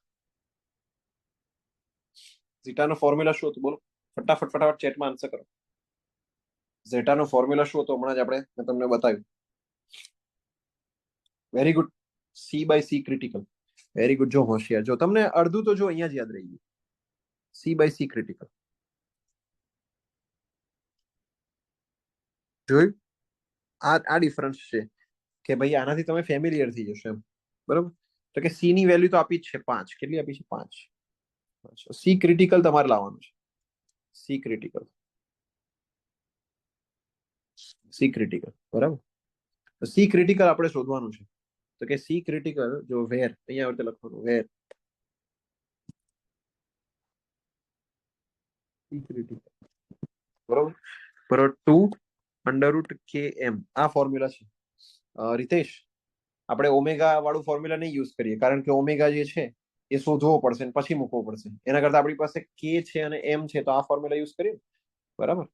S1: ઝીટાનું ફોર્મ્યુલા શું હતું? બોલો ફટાફટ, ફટાફટ ચેટમાં આન્સર કરો. ઝેટાનું ફોર્મ્યુલા શું હતું? હમણાં જ મેં તમને બતાવ્યું. Very good. C by C critical. Very good. જો હોશિયાર, જો તમને અડધું તો જો અહીંયા જ યાદ રહી ગયું. સી બાય સી ક્રિટિકલ જોયું? આ ડિફરન્સ છે કે ભાઈ આનાથી તમે ફેમિલિયર થઈ જશો એમ, બરોબર? તો કે સી ની વેલ્યુ તો આપી જ છે 5. કેટલી આપી છે? 5. સી ક્રિટિકલ તમારે લાવવાનું છે. સી ક્રિટિકલ, સી ક્રિટિકલ, બરાબર? તો સી ક્રિટિકલ આપણે શોધવાનું છે. તો કે સી ક્રિટિકલ, જો વેર, અહીંયા આવતે લખવાનું વેર સી ક્રિટિકલ, બરોબર? બરોબર, 2 √km આ ફોર્મ્યુલા છે. રીતેશ, આપણે ઓમેગા વાળું ફોર્મ્યુલા નહીં યુઝ કરીએ, કારણ કે ઓમેગા જે છે એ શોધવો પડશે ને પછી મૂકવો પડશે. એના કરતા આપણી પાસે કે છે અને એમ છે, તો આ ફોર્મ્યુલા યુઝ કરીએ, બરાબર?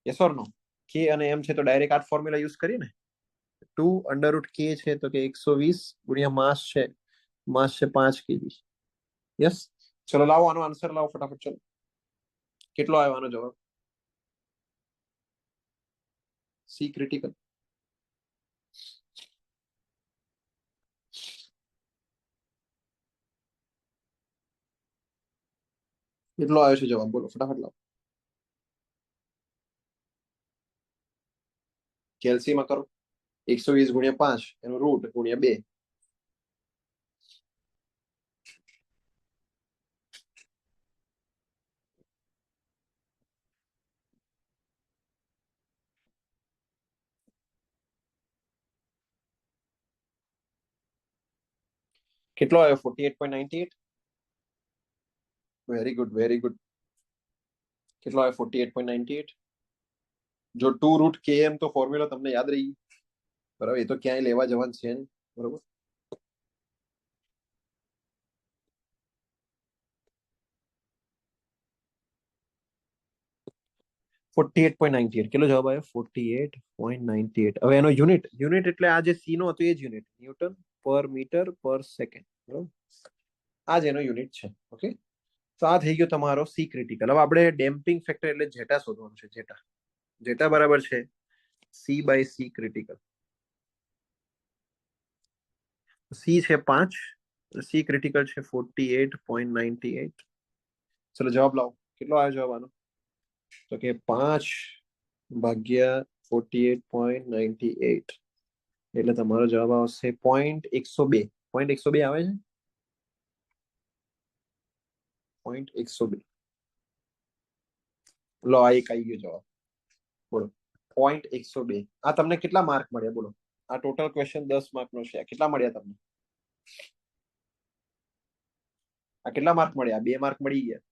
S1: યસ ઓર નો? કે અને એમ છે તો ડાયરેક્ટ આ ફોર્મ્યુલા યુઝ કરીએ ને. 2 √k છે તો કે 120 ગુણ્યા માસ છે, માસ છે 5 kg. યસ, ચલો લાવો આનો આન્સર લાવો ફટાફટ. ચલો, કેટલો આવ્યો આનો જવાબ? સી ક્રિટિકલ કેટલો આવ્યો છે જવાબ? બોલો ફટાફટ લાવો. કેલ્સીમાં કરો. 120 ગુણ્યા 5 એનું રૂટ ગુણ્યા 2. કેટલો આવ્યો? 48.98. Very good, very good. કેટલો આવ્યો? 48.98. જો 2 √km તો ફોર્મ્યુલા તમને યાદ રહી, બરાબર? એ તો ક્યાંય લેવા જવાનું છે નહીં, બરોબર? કેટલો જવાબ આવ્યો? 48.98. હવે એનો યુનિટ, યુનિટ એટલે આ જે સી નો હતો એ જ યુનિટ, ન્યૂટન પર મીટર પર સેકન્ડ, બરોબર? આ જ એનો યુનિટ છે. ઓકે, તો આ થઈ ગયો તમારો સી ક્રિટિકલ. હવે આપણે ડેમ્પિંગ ફેક્ટર એટલે જેટા શોધવાનું છે. જેટા, જેટા બરાબર છે C by C critical. C છે 5, સી ક્રિટિકલ છે 48.98. ચલો જવાબ લાવો. કેટલો આવ્યો જવાબ આનો? તો કે 5 / 48.98, એટલે તમારો જવાબ આવશે 0.102. 0.102 આવે છે? 0.102. લો, આ એક આવી ગયો જવાબ. બોલો, 0.102. આ તમને કેટલા માર્ક મળ્યા? બોલો, આ ટોટલ ક્વેશ્ચન 10 માર્ક નો છે. કેટલા મળ્યા તમને? આ કેટલા માર્ક મળ્યા? 2 માર્ક મળી ગયા.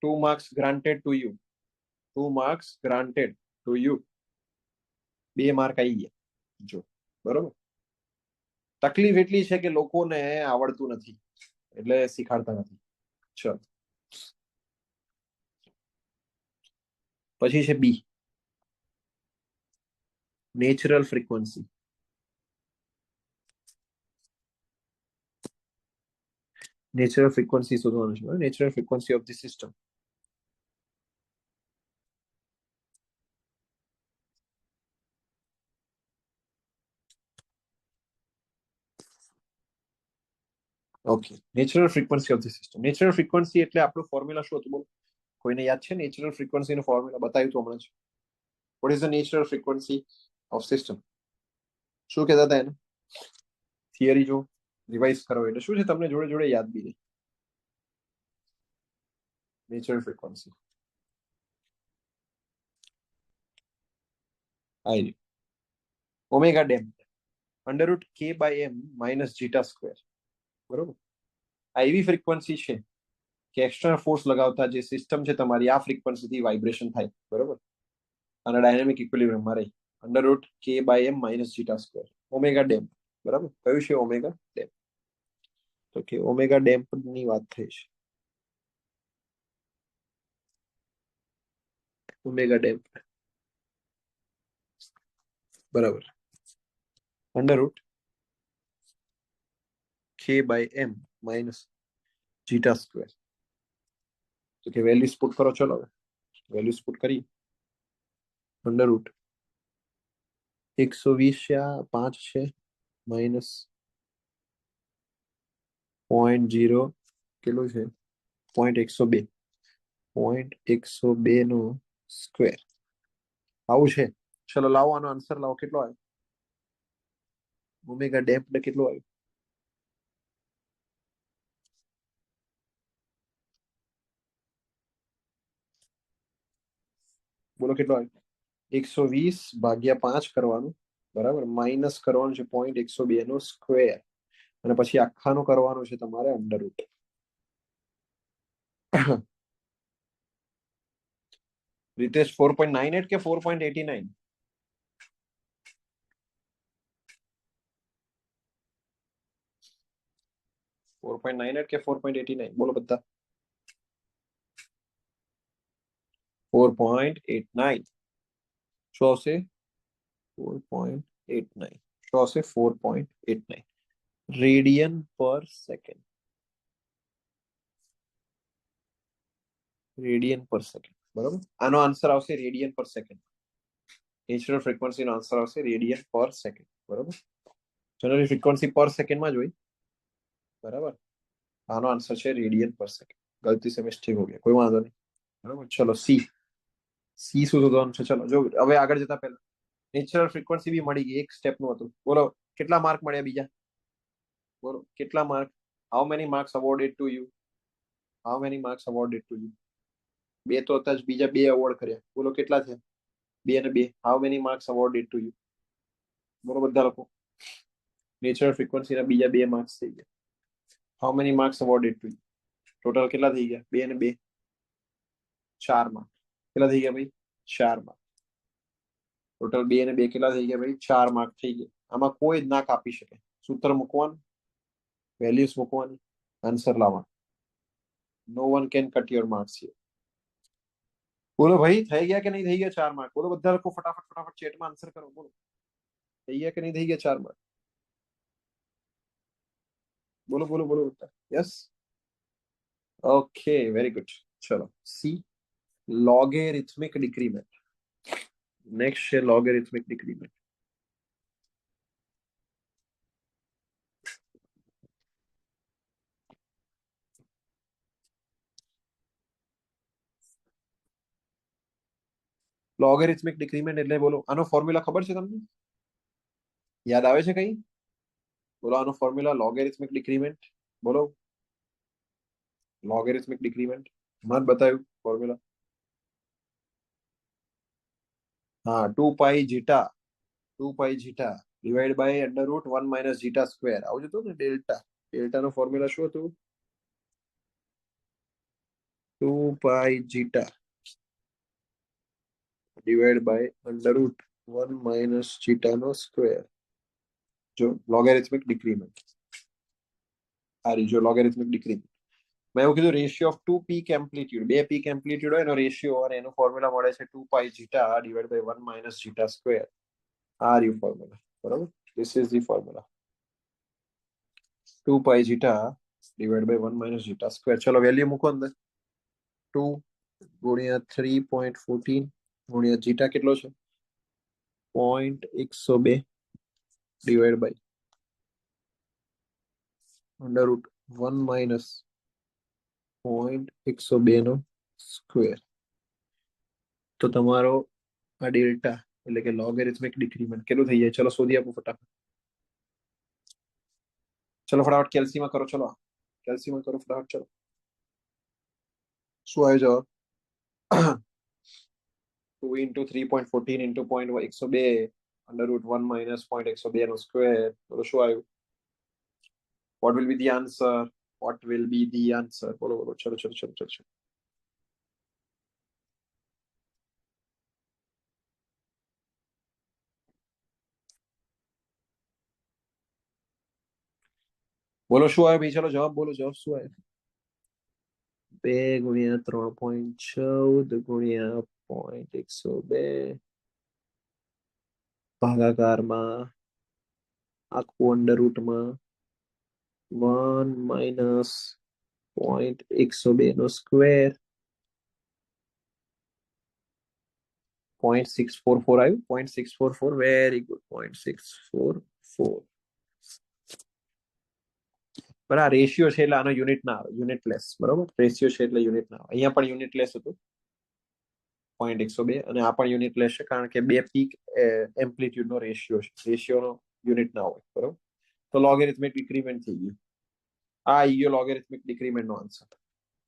S1: 2 marks granted to you. 2 marks granted to you. 2 mark આવી ગયા. જો, બરોબર? તકલીફ એટલી છે કે લોકોને આવડતું નથી એટલે શીખાડતા નથી. ચલો પછી છે બી, નેચરલ ફ્રીક્વન્સી. નેચરલ ફ્રીક્વન્સી શોધવાનું છે, natural frequency of the system. Okay, natural frequency of the system. Natural frequency એટલે આપણું ફોર્મ્યુલા શું હતું બોલો? કોઈને યાદ છે નેચરલ ફ્રીક્વન્સી નું ફોર્મ્યુલા? બતાવ્યું તો હમણાં જ. What is the natural frequency of system? શું કહેતા હતા એને? થિયરી જો રિવાઇઝ કરો એટલે શું છે તમને જોડે જોડે યાદ બી નહીં. Natural frequency I omega dam under root K by M minus zeta square. બરોબર, આ એવી ફ્રીક્વન્સી છે કે એક્સટર્નલ ફોર્સ લગાવતા જે સિસ્ટમ છે તમારી આ ફ્રીક્વન્સીથી વાઇબ્રેશન થાય. બરોબર, અને ડાયનેમિક ઇક્વિલિબ્રિયમમાં રહી. Under root K by M minus zeta square, omega damp. બરાબર, કયું છે ઓમેગા ડેમ? તો કે ઓમેગા ડેમ્પ ની વાત થઈ છે. ઓમેગા ડેમ્પ બરાબર, under root K by M minus zeta square. તો કે વેલ્યુઝ પુટ કરો. ચલો હવે વેલ્યુઝ પુટ કરી. અંડર રૂટ 120/5 છે માઇનસ 0.0 કેટલું છે 0.102, 0.102 નો સ્ક્વેર આવું છે. ચલો લાવો આનો આન્સર લાવો. કેટલો આવ્યો ઓમેગા ડેમ્પ ને? કેટલો આવ્યો બોલો? કેટલો આવ્યો? 120/5 કરવાનું. બરાબર, માઇનસ કરવાનું છે 0.102 નો સ્ક્વેર, અને પછી આખાનું કરવાનું છે તમારે અંડર રૂટ. રીતેશ 4.98 કે 4.89? 4.98 કે 4.89 બોલો બધા? 4.89. શું આવશે? 4.89. શું આવશે? 4.89 રેડિયન પર સેકન્ડ. રેડિયન પર સેકન્ડ. બરાબર, આનો આન્સર આવશે રેડિયન પર સેકન્ડ. નેચરલ ફ્રીક્વન્સી નો આન્સર આવશે રેડિયન પર સેકન્ડ. બરાબર, જનરલી ફ્રીક્વન્સી પર સેકન્ડમાં જ હોય. બરાબર, આનો આન્સર છે રેડિયન પર સેકન્ડ. ગલતી સે મિસ્ટેક હો ગયા, કોઈ વાંધો નહીં. બરાબર, ચલો સી. સી શું શોધવાનું છે? ચલો જો હવે આગળ જતા પહેલા નેચરલ ફ્રીક્વન્સી બી મળી ગઈ, એક સ્ટેપ નું હતું. બોલો કેટલા માર્ક મળ્યા બીજા? બોલો કેટલા mark? How many marks અવોર્ડેડ to you? How many marks અવોર્ડેડ to you? બે તો હતા જ, બીજા બે અવોર્ડ કર્યા. બોલો કેટલા થયા? 2 અને 2. How many marks અવોર્ડેડ to you? બોલો બધા લોકો. નેચરલ ફ્રીક્વન્સી ના બીજા 2 માર્ક્સ થઈ ગયા. How many marks અવોર્ડેડ to you? Total કેટલા થઈ ગયા? 2 અને 2 4 માર્ક. કેટલા થઈ ગયા ભાઈ? 4 માર્ક. ટોટલ 2 અને 2 કેટલા થઈ ગયા ભાઈ? 4 માર્ક થઈ ગયા. આમાં કોઈ જ ના કાપી શકે. સૂત્ર મૂકવાનું, વેલ્યુઝ મૂકવાની, આન્સર લાવવાનો. No one can cut your marks here. બોલો ભાઈ થઈ ગયા કે નહીં થઈ ગયા 4 માર્ક? બોલો બધા લોકો ફટાફટ ફટાફટ ચેટમાં આન્સર કરો. બોલો થઈ ગયા કે નહીં થઈ ગયા 4 માર્ક? બોલો બોલો બોલો બધા. Yes, okay, very good. ચલો સી, લોગેરિથમિક ડિક્રીમેન્ટ. નેક્સ્ટ છે લોગેરિથમિક ડિક્રીમેન્ટ. લોગેરિથમિક ડિક્રીમેન્ટ એટલે બોલો આનો ફોર્મ્યુલા ખબર છે તમને? યાદ આવે છે કઈ? બોલો આનો ફોર્મ્યુલા લોગેરિથમિક ડિક્રીમેન્ટ. બોલો લોગેરિથમિક ડિક્રીમેન્ટ મત બતાવ્યું ફોર્મ્યુલા. હા, 2 pi zeta, 2 pi zeta divide by under root 1 minus zeta square. આવું જ હતું ને? ડેલ્ટા. ડેલ્ટા નો ફોર્મ્યુલા શું હતું? 2 pi zeta divide by under root 1 minus zeta નો સ્ક્વેર. જો લોગેરિથમિક ડિક્રીમેન્ટ આ રીજો લોગેરિથમિક ડિક્રીમેન્ટ. મેં એવું કીધું ratio of two peak amplitude, બે પીક એમ્પ્લિટ્યુડ હોય એનો રેશિયો, અને એનું ફોર્મ્યુલા મળે છે 2 pi zeta divide by 1 minus zeta square. આ રહ્યું ફોર્મ્યુલા, બરોબર. This is the formula, 2 pi zeta divide by 1 minus zeta square. ચલો વેલ્યુ મૂકો અંદર. 2 ગુણ્યા 3.14 ગુણ્યા જીટા કેટલો છે 0.102 divide by under root 1 minus 0.102 નો સ્ક્વેર. તો તમારો આ ડેલ્ટા એટલે કે લોગેરિથમિક ડિક્રીમેન્ટ કેટલું થઈ જાય? ચલો શોધી આપો ફટાફટ. ચલો ફટાફટ કેલ્સીમાં કરો. ચલો કેલ્સીમાં કરો ફટાફટ. ચલો શું આવ્યો જવાબ? 2 into 3.14 into 0.102 under root 1 minus 0.102 નો સ્ક્વેર. બોલો શું આવ્યું? What will be the answer? What will be the answer? બોલો બોલો. ચલો ચલો ચલો ચલો ચલો. બોલો શું આવ્યો ભાઈ? ચલો જવાબ બોલો. જવાબ શું આવ્યો? 2 ગુણ્યા 3.14 ગુણ્યા 0.102 ભાગાકારમાં આખું અંડર રૂટમાં 1 માઇનસ 0.102 નો સ્ક્વેર. 0.644 આવ્યું. 0.644. Very good. 0.644. બરાબર. આ રેશિયો છે એટલે આનો યુનિટ ના આવે, યુનિટલેસ. બરોબર. રેશિયો છે એટલે યુનિટ ના આવે. અહીંયા પણ યુનિટલેસ હતું 0.102, અને આ પણ યુનિટલેસ છે કારણ કે બે પીક એમ્પ્લિટ્યુડ નો રેશિયો છે. રેશિયો નો યુનિટ ના હોય. બરોબર. તો લોગેરિથમિક ડિક્રીમેન્ટ થઈ ગયું. આ આવી ગયો લોગેરિથમિક ડિક્રીમેન્ટ નો આન્સર.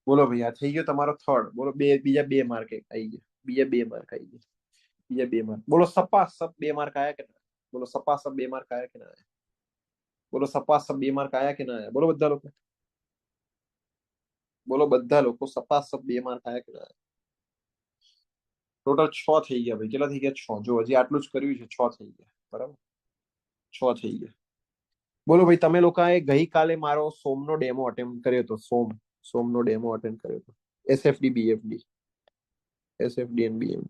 S1: બોલો ભાઈ, આ થઈ ગયો તમારો થર્ડ. બોલો બીજા 2 માર્ક આવી ગયા. બીજા 2 માર્ક આવી ગયા. બીજા 2 માર્ક. બોલો સપાસપ 2 માર્ક આયા કે ના? બોલો સપાસપ 2 માર્ક આયા કે ના? બોલો સપાસપ 2 માર્ક આયા કે ના? બોલો બધા લોકો. બોલો બધા લોકો. સપાસપ 2 માર્ક આયા કે ના? ટોટલ 6 થઈ ગયા ભાઈ. કેટલા થઈ ગયા? 6. જો હજી આટલું જ કર્યું છે, 6 થઈ ગયા. બરાબર, 6 થઈ ગયા. બોલો ભાઈ, તમે લોકોએ ગઈકાલે મારો સોમનો ડેમો અટેમ્પ્ટ કર્યો હતો. સોમનો ડેમો અટેમ્પ્ટ કર્યો હતો. એસએફડી બીએફડી, એસએફડી એન્ડ બીએમ.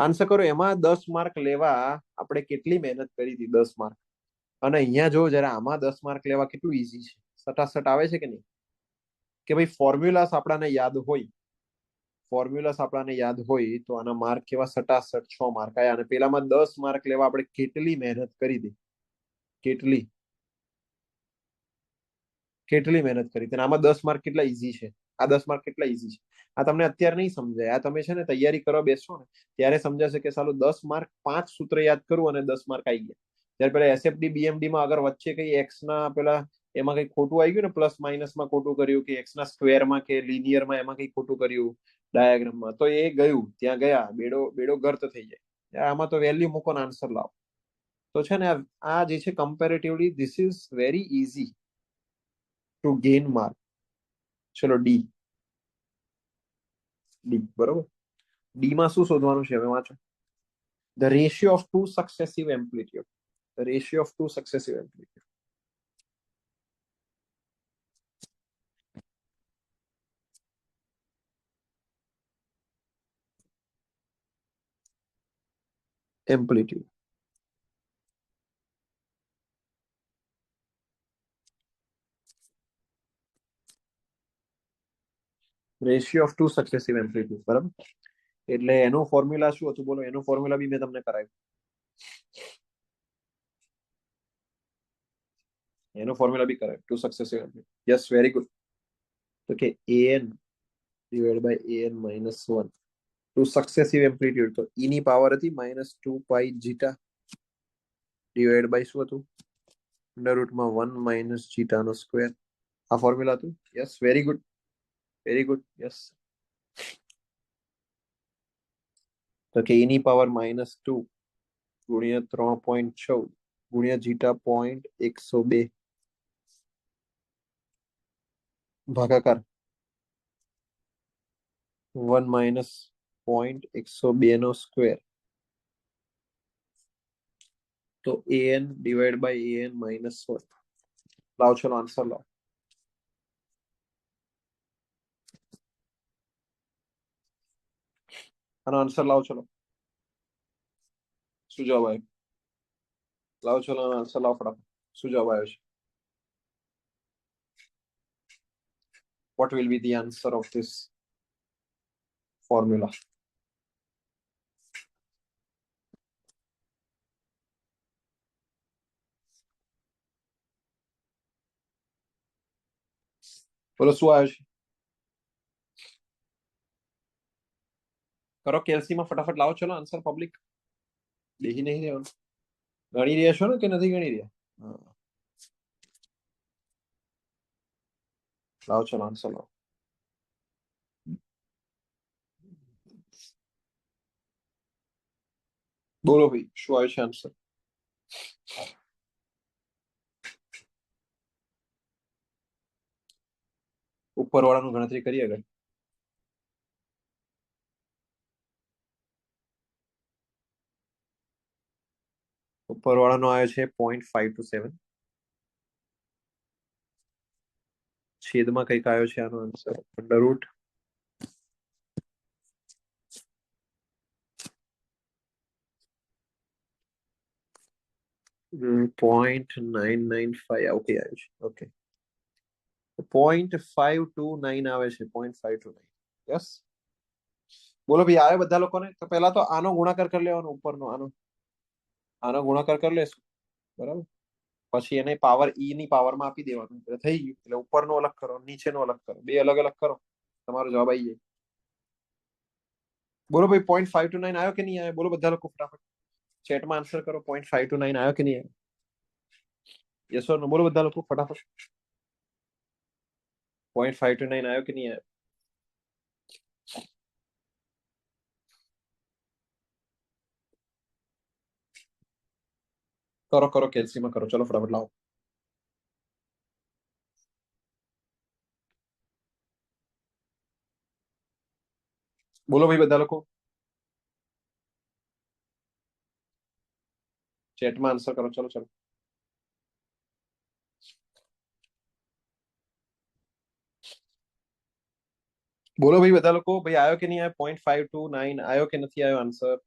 S1: આન્સર કરો. એમાં 10 માર્ક લેવા આપણે કેટલી મહેનત કરી હતી? 10 માર્ક. અને અહીંયા જો જરા આમાં 10 માર્ક લેવા કેટલું ઈઝી છે. સટાસટ આવે છે કે નહીં? કે ભાઈ ફોર્મ્યુલાસ આપણાને યાદ હોય, ફોર્મ્યુલાસ આપણાને યાદ હોય તો આના માર્ક કેવા? સટાસટ 6 માર્ક આયા. અને પેલામાં 10 માર્ક લેવા આપણે કેટલી મહેનત કરી હતી? કેટલી કેટલી મહેનત કરી હતી? આમાં 10 માર્ક કેટલા ઈઝી છે. આ 10 માર્ક કેટલા ઈઝી છે. આ તમને અત્યારે નહીં સમજાય. આ તમે છે ને તૈયારી કરવા બેસો ને ત્યારે સમજાશે કે સાલું 10 માર્ક 5 સૂત્ર યાદ કરું અને 10 માર્ક આવી ગયા. ત્યારે પેલા એસએફડી બીએમડી માં અગર વચ્ચે કઈ એક્સ ના પેલા એમાં કઈ ખોટું આવી ગયું ને, પ્લસ માઇનસ માં ખોટું કર્યું, કે એક્સ ના સ્ક્વેરમાં કે લિનિયરમાં એમાં કઈ ખોટું કર્યું ડાયાગ્રામમાં, તો એ ગયું ત્યાં ગયા, બેડો બેડો ગર્ત થઈ જાય. આમાં તો વેલ્યુ મૂકો ને આન્સર લાવો. તો છે ને આ જે છે comparatively this is very easy to gain mark. ચલો ડી. ડી બરોબર. ડી માં શું શોધવાનું છે હવે વાંચો. The ratio of two successive amplitude. The ratio of two successive amplitude. Amplitude. Ratio of two successive amplitude. બરાબર. એટલે એનું ફોર્મ્યુલા શું હતું? બોલો. એનું ફોર્મ્યુલા બી મેં તમને કરાવ્યું. એનું ફોર્મ્યુલા બી કરાવ્યું two successive amplitude. Yes, very good. તો કે an divide by an minus 1 two successive amplitude. તો e ની પાવર હતી -2 પાઈ જીટા ડિવાઇડ બાય શું હતું? અંડર રૂટમાં 1 માઇનસ જીટા નો સ્ક્વેર. આ ફોર્મ્યુલા હતું. Yes, very good. Very good. Yes. તો કે e ની પાવર -2 ગુણ્યા 3.14 ગુણ્યા જીટા 0.102 ભાગાકાર 1 માઇનસ 0.102 નો સ્ક્વેર. તો an divide by an minus 1. લાવો ચલો આન્સર લાવો. આનો આન્સર લાવો ચલો. શું જવાબ આવ્યો? લાવો ચલો આનો આન્સર લાવો ફટાફટ. શું જવાબ આવ્યો છે? What will be the answer of this formula? બોલો શું આવ્યો છે? કરો કેલ્સીમાં ફટાફટ લાવો ચલો આન્સર પબ્લિક. દેખી નહીં રહેવાનું. ગણી રહ્યા છો ને કે નથી ગણી રહ્યા? હા. લાવો ચલો આન્સર લાવો. બોલો ભાઈ શું આવ્યો છે આન્સર? ઉપરવાળાનું ગણતરી કરી આગળ. ઉપરવાળાનો આવ્યો છે 0.527. છેદમાં કઈક આવ્યો છે આનો આન્સર અંડર રૂટ 0.995 આવું કઈ આવ્યું છે. ઓકે 0.529 આવે છે 0.529. યસ. બોલો ભાઈ આવે બધા લોકોને? તો પહેલા તો આનો ગુણાકાર કરી લેવાનો ઉપરનો આનો ગુણાકાર કરી લેશું બરાબર. પછી એને પાવર ઈ ની પાવરમાં આપી દેવાનું એટલે થઈ ગયું. એટલે ઉપરનો અલગ કરો નીચેનો અલગ કરો બે અલગ અલગ કરો તમારો જવાબ આવી જાય. બોલો ભાઈ 0.529 આવ્યો કે નહીં આવ્યો? બોલો બધા લોકો ફટાફટ ચેટમાં આન્સર કરો. 0.529 આવ્યો કે નહીં આવ્યો? યસ ઓર નો? બોલો બધા લોકો ફટાફટ 0.529 આવ્યો કે નહીં આવ્યો? કરો કરો કેલ્સીમાં કરો ચલો ફટાફટ લાવો. બોલો ભાઈ બધા લોકો ચેટમાં આન્સર કરો ચલો ચલો. બોલો ભાઈ બધા લોકો ભાઈ આવ્યો કે નહીં આવ્યો? 0.529 આવ્યો કે નથી આવ્યો આન્સર?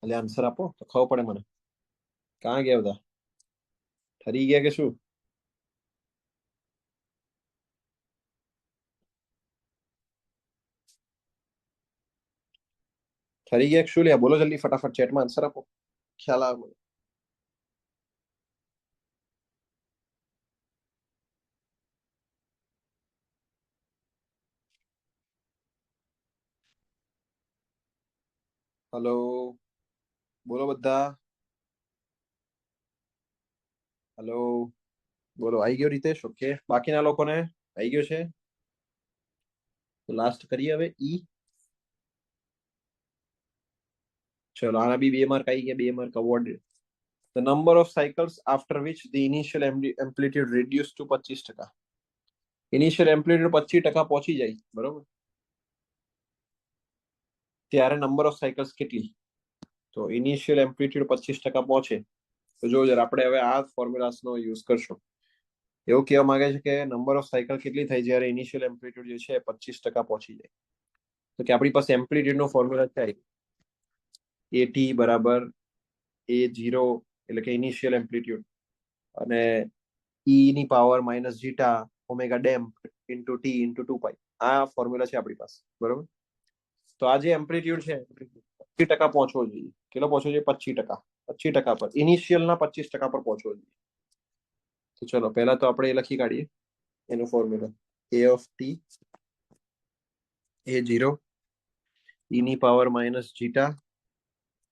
S1: એટલે આન્સર આપો તો ખબર પડે મને. ક્યાં ગયા બધા? ઠરી ગયા કે શું? ઠરી ગયા કે શું લ્યા? બોલો જલ્દી ફટાફટ ચેટમાં આન્સર આપો ખ્યાલ આવે મને. હલો બોલો બધા. હલો બોલો આવી ગયો રીતેશ? ઓકે બાકીના લોકોને આવી ગયો છે? તો લાસ્ટ કરીએ હવે ઈ. ચલો આના બી 2 માર્ક આવી ગયા. 2 mark અવોર્ડેડ. The number of cycles after which the initial amplitude reduced to 25%. Initial amplitude 25% પહોંચી જાય બરોબર ત્યારે નંબર ઓફ સાયકલ્સ કેટલી? તો ઇનિશિયલ એમ્પ્લિટ્યુડ 25% પહોંચે તો જો જરા આપણે હવે આ ફોર્મ્યુલાસનો યુઝ કરશું. એવું કહેવા માંગે છે કે નંબર ઓફ સાયકલ કેટલી થાય જ્યારે ઇનિશિયલ એમ્પ્લિટ્યુડ જે છે 25% પહોંચી જાય. તો કે આપણી પાસે એમ્પ્લિટ્યુડ નો ફોર્મ્યુલા છે એટી બરાબર A0 એટલે કે ઇનિશિયલ એમ્પ્લિટ્યુડ અને ઈ ની power minus zeta omega damp into T into 2 pi. આ ફોર્મ્યુલા છે આપણી પાસે બરોબર. તો આ જે એમ્પ્લિટ્યુડ છે 25% પહોંચવો જોઈએ. કેટલો પહોંચવો જોઈએ? 25%. 25% પર ઇનિશિયલ ના 25% પર પહોંચવો જોઈએ. તો ચલો પહેલા તો આપણે એ લખી કાઢીએ એનો formula A of T A0 ઈ ની પાવર માઇનસ જીટા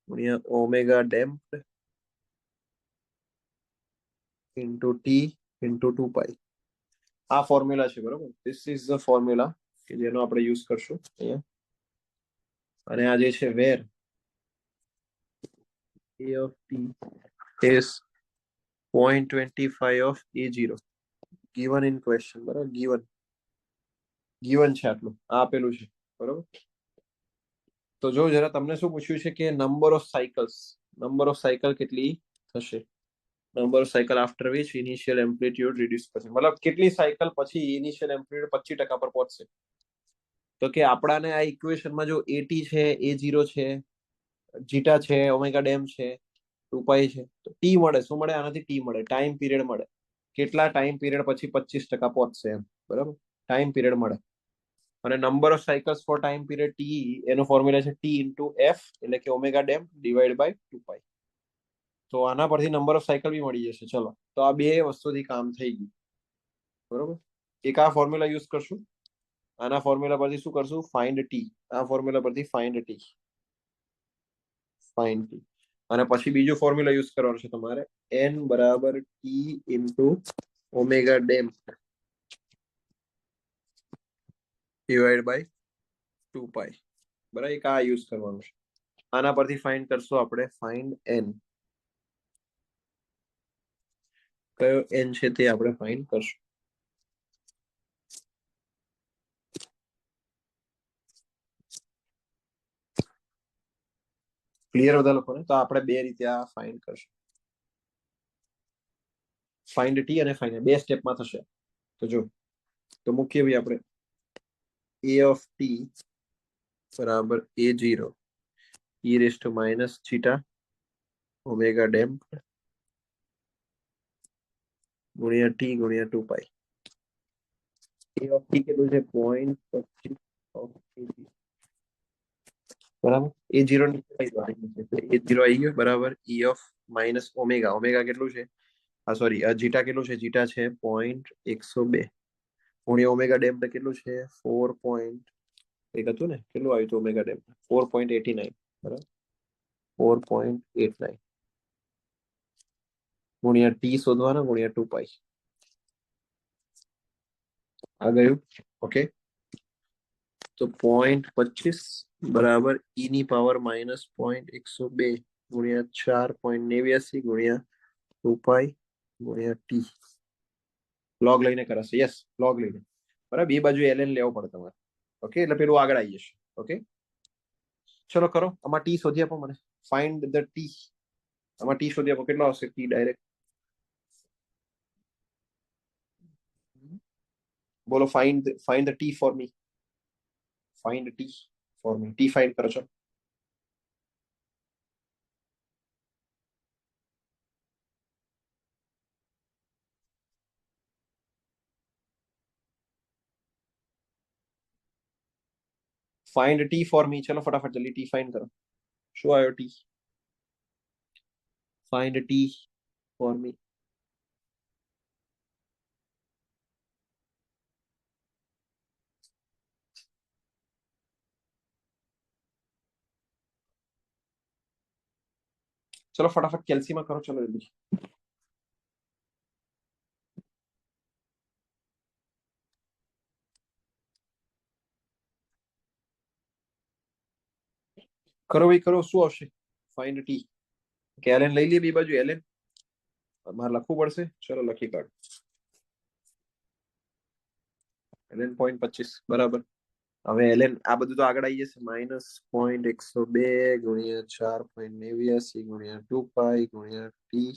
S1: ગુણ્યા omega damp into T into 2 pi. આ ફોર્મ્યુલા છે બરોબર. ધીસ ઇઝ ધ ફોર્મ્યુલા કે જેનો આપણે યુઝ કરશું અહીંયા. અને આ જે છે વેર a of t is 0.25 of a0 given in question બરાબર. ગીવન છે આટલું આ આપેલું છે બરોબર. તો જો જરા તમને શું પૂછ્યું છે કે નંબર ઓફ સાયકલ કેટલી થશે? Number of cycle after which initial amplitude reduce પછી, મતલબ કેટલી સાયકલ પછી ઇનિશિયલ એમ્પ્લિટ્યુડ 25% પર પહોંચશે. તો કે આપણાને આ ઇક્વેશનમાં જો એટી છે, એ ઝીરો છે, જીટા છે, ઓમેગા ડેમ છે, 2 પાઈ છે, તો ટી મળે. શું મળે આનાથી? ટી મળે, ટાઈમ પીરિયડ મળે. કેટલા ટાઈમ પીરિયડ પછી 25% પહોંચશે એમ, બરાબર? ટાઈમ પીરિયડ મળે. અને number of cycles for time period T, એનો ફોર્મ્યુલા છે ટી ઇન્ટુ એફ, એટલે કે omega damp divide by 2 pi. તો આના પરથી નંબર ઓફ સાયકલ બી મળી જશે. ચલો, તો આ બે વસ્તુથી કામ થઈ ગયું, બરોબર. એક આ ફોર્મ્યુલા યુઝ કરશું, આના ફોર્મ્યુલા પરથી શું કરશું? Find T. આ ફોર્મ્યુલા પરથી ફાઇન્ડ ટી, ફાઇન્ડ ટી. અને પછી બીજું ફોર્મ્યુલા યુઝ કરવાનું છે તમારે, એન બરાબર T into omega damp divide by 2 pi, બરાબર. એક આ યુઝ કરવાનું છે. આના પરથી ફાઇન્ડ કરશું આપણે, ફાઇન્ડ એન. કયો એન છે તે આપણે ફાઇન્ડ કરશું. ક્લિયર બધા લોકોને? તો આપણે બે રીતે આ ફાઇન્ડ કરશું, ફાઇન્ડ ટી અને ફાઇન્ડ, બે સ્ટેપમાં થશે. તો જો, તો મૂકીએ ભાઈ આપણે, એ ઓફ ટી બરાબર A0 e raise to minus theta omega dam ગુણ્યા ટી ગુણ્યા 2 પાઈ. એ ઓફ ટી કેટલું છે? 0.25 ઓફ A0, બરાબર. A0 A0 આવી ગયો, બરાબર. E of minus omega, omega કેટલું છે? હા સોરી, જીટા કેટલું છે? જીટા છે 0.102 ગુણ્યા ઓમેગા ડેમ કેટલું છે? 4. એક હતું ને, કેટલું આવ્યું હતું ઓમેગા ડેમ? 4.89, બરાબર. 4.89 ગુણ્યા ટી શોધવાના ગુણ્યા 2 પાઈ. આ ગયું, ઓકે. તો 0.25 બરાબર ઈ ની પાવર માઇનસ 0.102 ગુણ્યા 4.89 ગુણ્યા 2 પાઈ ગુણ્યા ટી. લોગ લઈને કરાશે, યસ, લોગ લઈને, બરાબર. બે બાજુ એલએન લેવો પડે તમારે, ઓકે. એટલે પેલું આગળ આવી જશે, ઓકે. ચલો કરો, આમાં ટી શોધી આપો મને, ફાઇન્ડ ધ ટી. આમાં ટી શોધી આપો, કેટલો આવશે ટી ડાયરેક્ટ? બોલો, find the T for me, find T for me. T find કરો છો. ફાઇન્ડ ટી ફોર મી, ચલો ફટાફટ જલ્દી ટી ફાઇન્ડ કરો. શું આવ્યો T? Find T for me. ચલો ફટાફટ કેલ્સીમાં કરો, ચલો જલ્દી. કરો ભાઈ કરો, શું આવશે? Find T. કે એલએન લઈ લઈએ બે બાજુ એલએન, મારે લખવું પડશે. ચલો લખી કાઢ, એલએન 0.25, બરાબર. હવે એલએન આ બધું તો આગળ આવી જશે, માઇનસ 0.102 ગુણ્યા 4.89 ગુણ્યા 2 પાઈ ગુણ્યા ટી,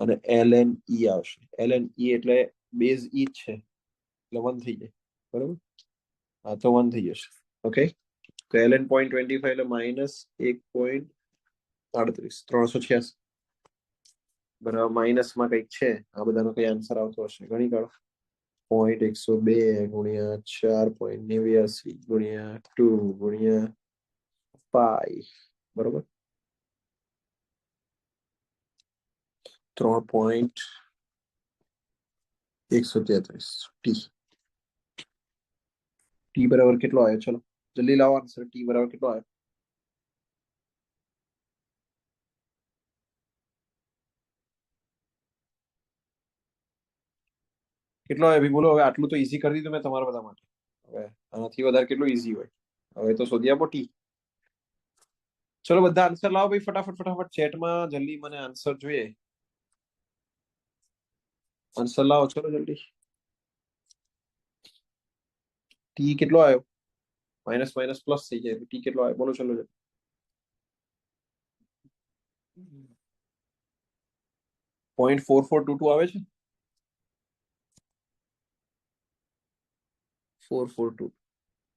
S1: અને એલએન ઈ આવશે. એલએન ઈ એટલે બેઝ ઈ જ છે, એટલે 1 થઈ જાય, બરાબર. હા, તો 1 થઈ જશે, ઓકે. તો એલએન 0.25 એટલે માઇનસ 1.38, 386, બરાબર. માઇનસમાં કંઈક છે, આ બધાનો કઈ આન્સર આવતો હશે, ગણી કાઢો. 0.102 ગુણ્યા 4.89 ગુણ્યા 2 ગુણ્યા પાઈ, બરોબર. 3.133 ટી. ટી બરાબર કેટલો આવ્યો? ચલો જલ્દી લાવો આન્સર. ટી બરાબર કેટલો આવ્યો? કેટલો આવ્યો ભાઈ? બોલો. હવે આટલું તો ઈઝી કરી દીધું મેં તમારા બધા માટે. હવે આનાથી વધારે કેટલું ઈઝી હોય? હવે તો શોધી આપો ટી. ચલો બધા આન્સર લાવો ભાઈ, ફટાફટ ફટાફટ ચેટમાં જલ્દી, મને આન્સર જોઈએ. આન્સર લાવો, ચલો જલ્દી. ટી કેટલો આવ્યો? માઇનસ માઇનસ પ્લસ થઈ જાય. ટી કેટલો આવ્યો? બોલો ચલો જલ્દી. 0.4422 આવે છે, 442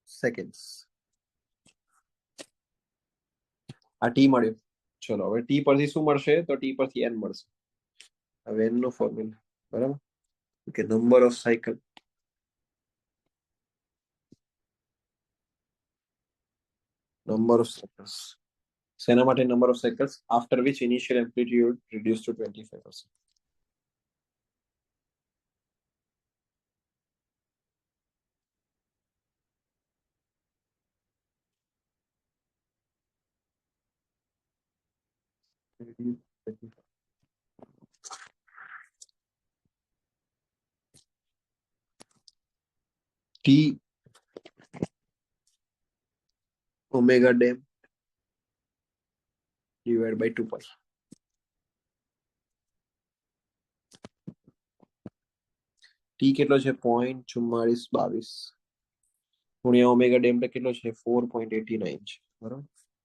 S1: સેકન્ડ્સ. આ ટી મળ્યું. ચલો હવે ટી પરથી શું મળશે? તો ટી પરથી એન મળશે. હવે એન નો ફોર્મ્યુલા, બરાબર, કે number of cycle number of cycles. શેના માટે number of cycles? After which initial amplitude reduced to 25%. T omega dam divided by 2 pi. T કેટલો છે? 0.4422 ગુણ્યા ઓમેગા ડેલ્ટા કેટલો છે? 4.89 છે, બરાબર,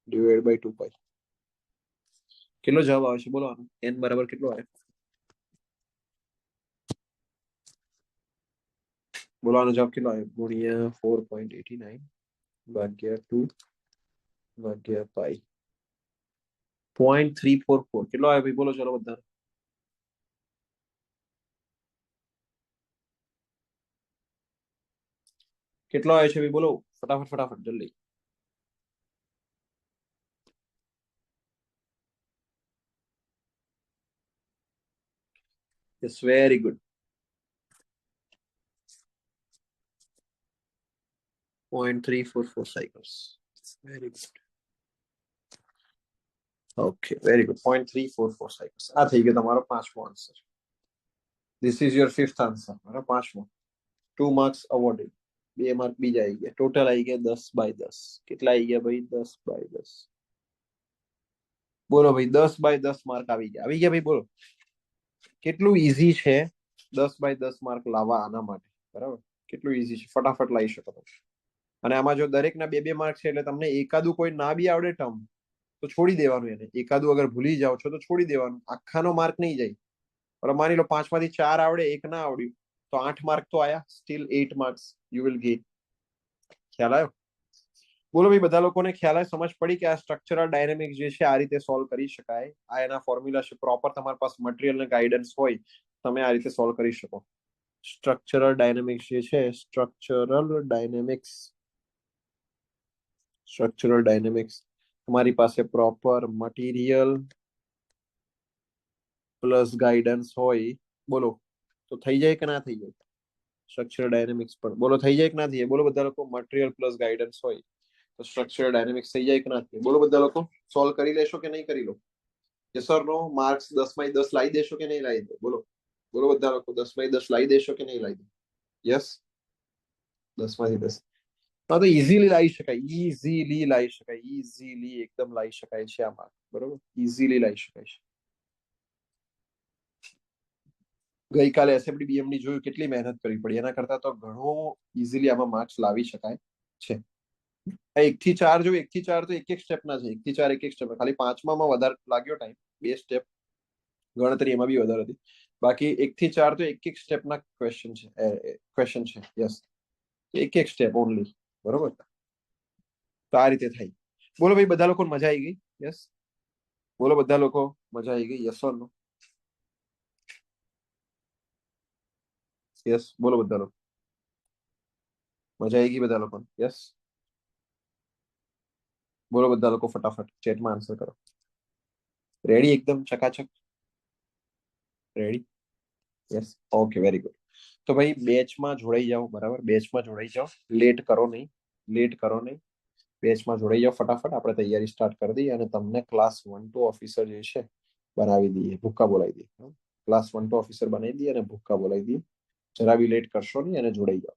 S1: ડિવાઇડ બાય 2 પાઈ. કેટલો જવાબ આવે છે બોલો આનો? n બરાબર કેટલો આવે? બોલો આનો જવાબ કેટલો આવે? ગુણ્યા 4.89 ભાગ્યા 2 ભાગ્યા પાઈ. 0.344 કેટલો આવે ભાઈ? બોલો ચલો બધા. કેટલો આવે છે ભાઈ? બોલો ફટાફટ ફટાફટ જલ્દી. Yes, very good. 0.344 cycles. Very good. Okay, very good. 0.344 cycles. આ થઈ ગયો તમારો પાંચમો answer. This is your fifth answer. બરાબર, પાંચમો. 2 marks awarded. 2 માર્ક બીજા આવી ગયા. ટોટલ આવી ગયા 10/10. કેટલા આવી ગયા ભાઈ? 10/10. બોલો ભાઈ, 10/10 માર્ક આવી ગયા. આવી ગયા ભાઈ, બોલો. કેટલું ઈઝી છે 10/10 માર્ક લાવવા આના માટે, બરાબર? કેટલું ઈઝી છે, ફટાફટ લાવી શકો તમે. અને આમાં જો દરેકના 2-2 માર્ક છે એટલે તમને એકાદું કોઈ ના બી આવડે ટર્મ તો છોડી દેવાનું એને. એકાદું અગર ભૂલી જાઓ છો તો છોડી દેવાનું, આખાનો માર્ક નહીં જાય. બરાબર, માની લો 5 માંથી 4 આવડે, એક ના આવડ્યું, તો 8 માર્ક તો આયા. Steel 8 marks you will get. ખ્યાલ આવ્યો? બોલો ભાઈ, બધા લોકોને ખ્યાલ આવે, સમજ પડી કે આ સ્ટ્રક્ચરલ ડાયનેમિક્સ જે છે આ રીતે સોલ્વ કરી શકાય? આ એના ફોર્મ્યુલા છે. પ્રોપર તમારી પાસે મટીરિયલ ને ગાઈડન્સ હોય, તમે આ રીતે સોલ્વ કરી શકો. સ્ટ્રક્ચરલ ડાયનેમિક્સ જે છે, સ્ટ્રક્ચરલ ડાયનેમિક્સ તમારી પાસે પ્રોપર મટીરિયલ પ્લસ ગાઈડન્સ હોય, બોલો તો થઈ જાય કે ના થઈ જાય? સ્ટ્રક્ચરલ ડાયનેમિક્સ પણ બોલો થઈ જાય કે ના થઈ જાય? બોલો બધા લોકો, મટીરિયલ પ્લસ ગાઈડન્સ હોય તો સ્ટ્રક્ચરલ ડાયનેમિક્સ થઈ જાય કે ના થઈ જાય? બોલો બધા લોકો, સોલ્વ કરી લેશો કે નહીં કરી લો? Yes or no? માર્ક્સ 10/10 લાવી દેશો કે નહીં લાવી દો? બોલો બોલો બધા લોકો, 10/10 લાવી દેશો કે નહીં લાવી દો? યસ, 10/10. હા, તો ઇઝીલી લાવી શકાય, ઇઝીલી લાવી શકાય, ઇઝીલી એકદમ લાવી શકાય છે આ માર્ક, બરોબર, ઇઝીલી લાવી શકાય છે. ગઈકાલે એસએફડી બીએમડી જોયું, કેટલી મહેનત કરવી પડી, એના કરતા તો ઘણો ઇઝીલી આમાં માર્ક્સ લાવી શકાય છે. 1 થી 4 જો 1 થી 4 તો એક સ્ટેપના છે. 1 થી 4 એક સ્ટેપ. ખાલી પાંચમામાં વધારે લાગ્યો ટાઈમ, 2 સ્ટેપ ગણતરી એમાં બી વધારે હતી. બાકી 1 થી 4 તો એક સ્ટેપના ક્વેશ્ચન છે. યસ, એક સ્ટેપ ઓનલી, બરોબર. તો આ રીતે થાય. બોલો ભાઈ, બધા લોકો મજા આવી ગઈ? યસ, બોલો બધા લોકો, મજા આવી ગઈ? Yes or no? યસ, બોલો બધા લોકો, મજા આવી ગઈ બધા લોકો? યસ, બોલો બધા લોકો ફટાફટ ચેટમાં આન્સર કરો. રેડી? એકદમ ચકાચક ready? Yes, okay, very good. તો ભાઈ બેચમાં જોડાઈ જાઓ, બરાબર, બેચમાં જોડાઈ જાઓ. લેટ કરો નહીં, લેટ કરો નહીં. બેચમાં જોડાઈ જાઓ ફટાફટ. આપણે તૈયારી સ્ટાર્ટ કરી દઈએ અને તમને ક્લાસ 1-2 ઓફિસર જે છે બનાવી દઈએ, ભૂક્કા બોલાવી દઈએ. ક્લાસ 1-2 ઓફિસર બનાવી દઈએ અને ભૂક્કા બોલાવી દઈએ. જરા બી લેટ કરશો નહીં અને જોડાઈ જાઓ.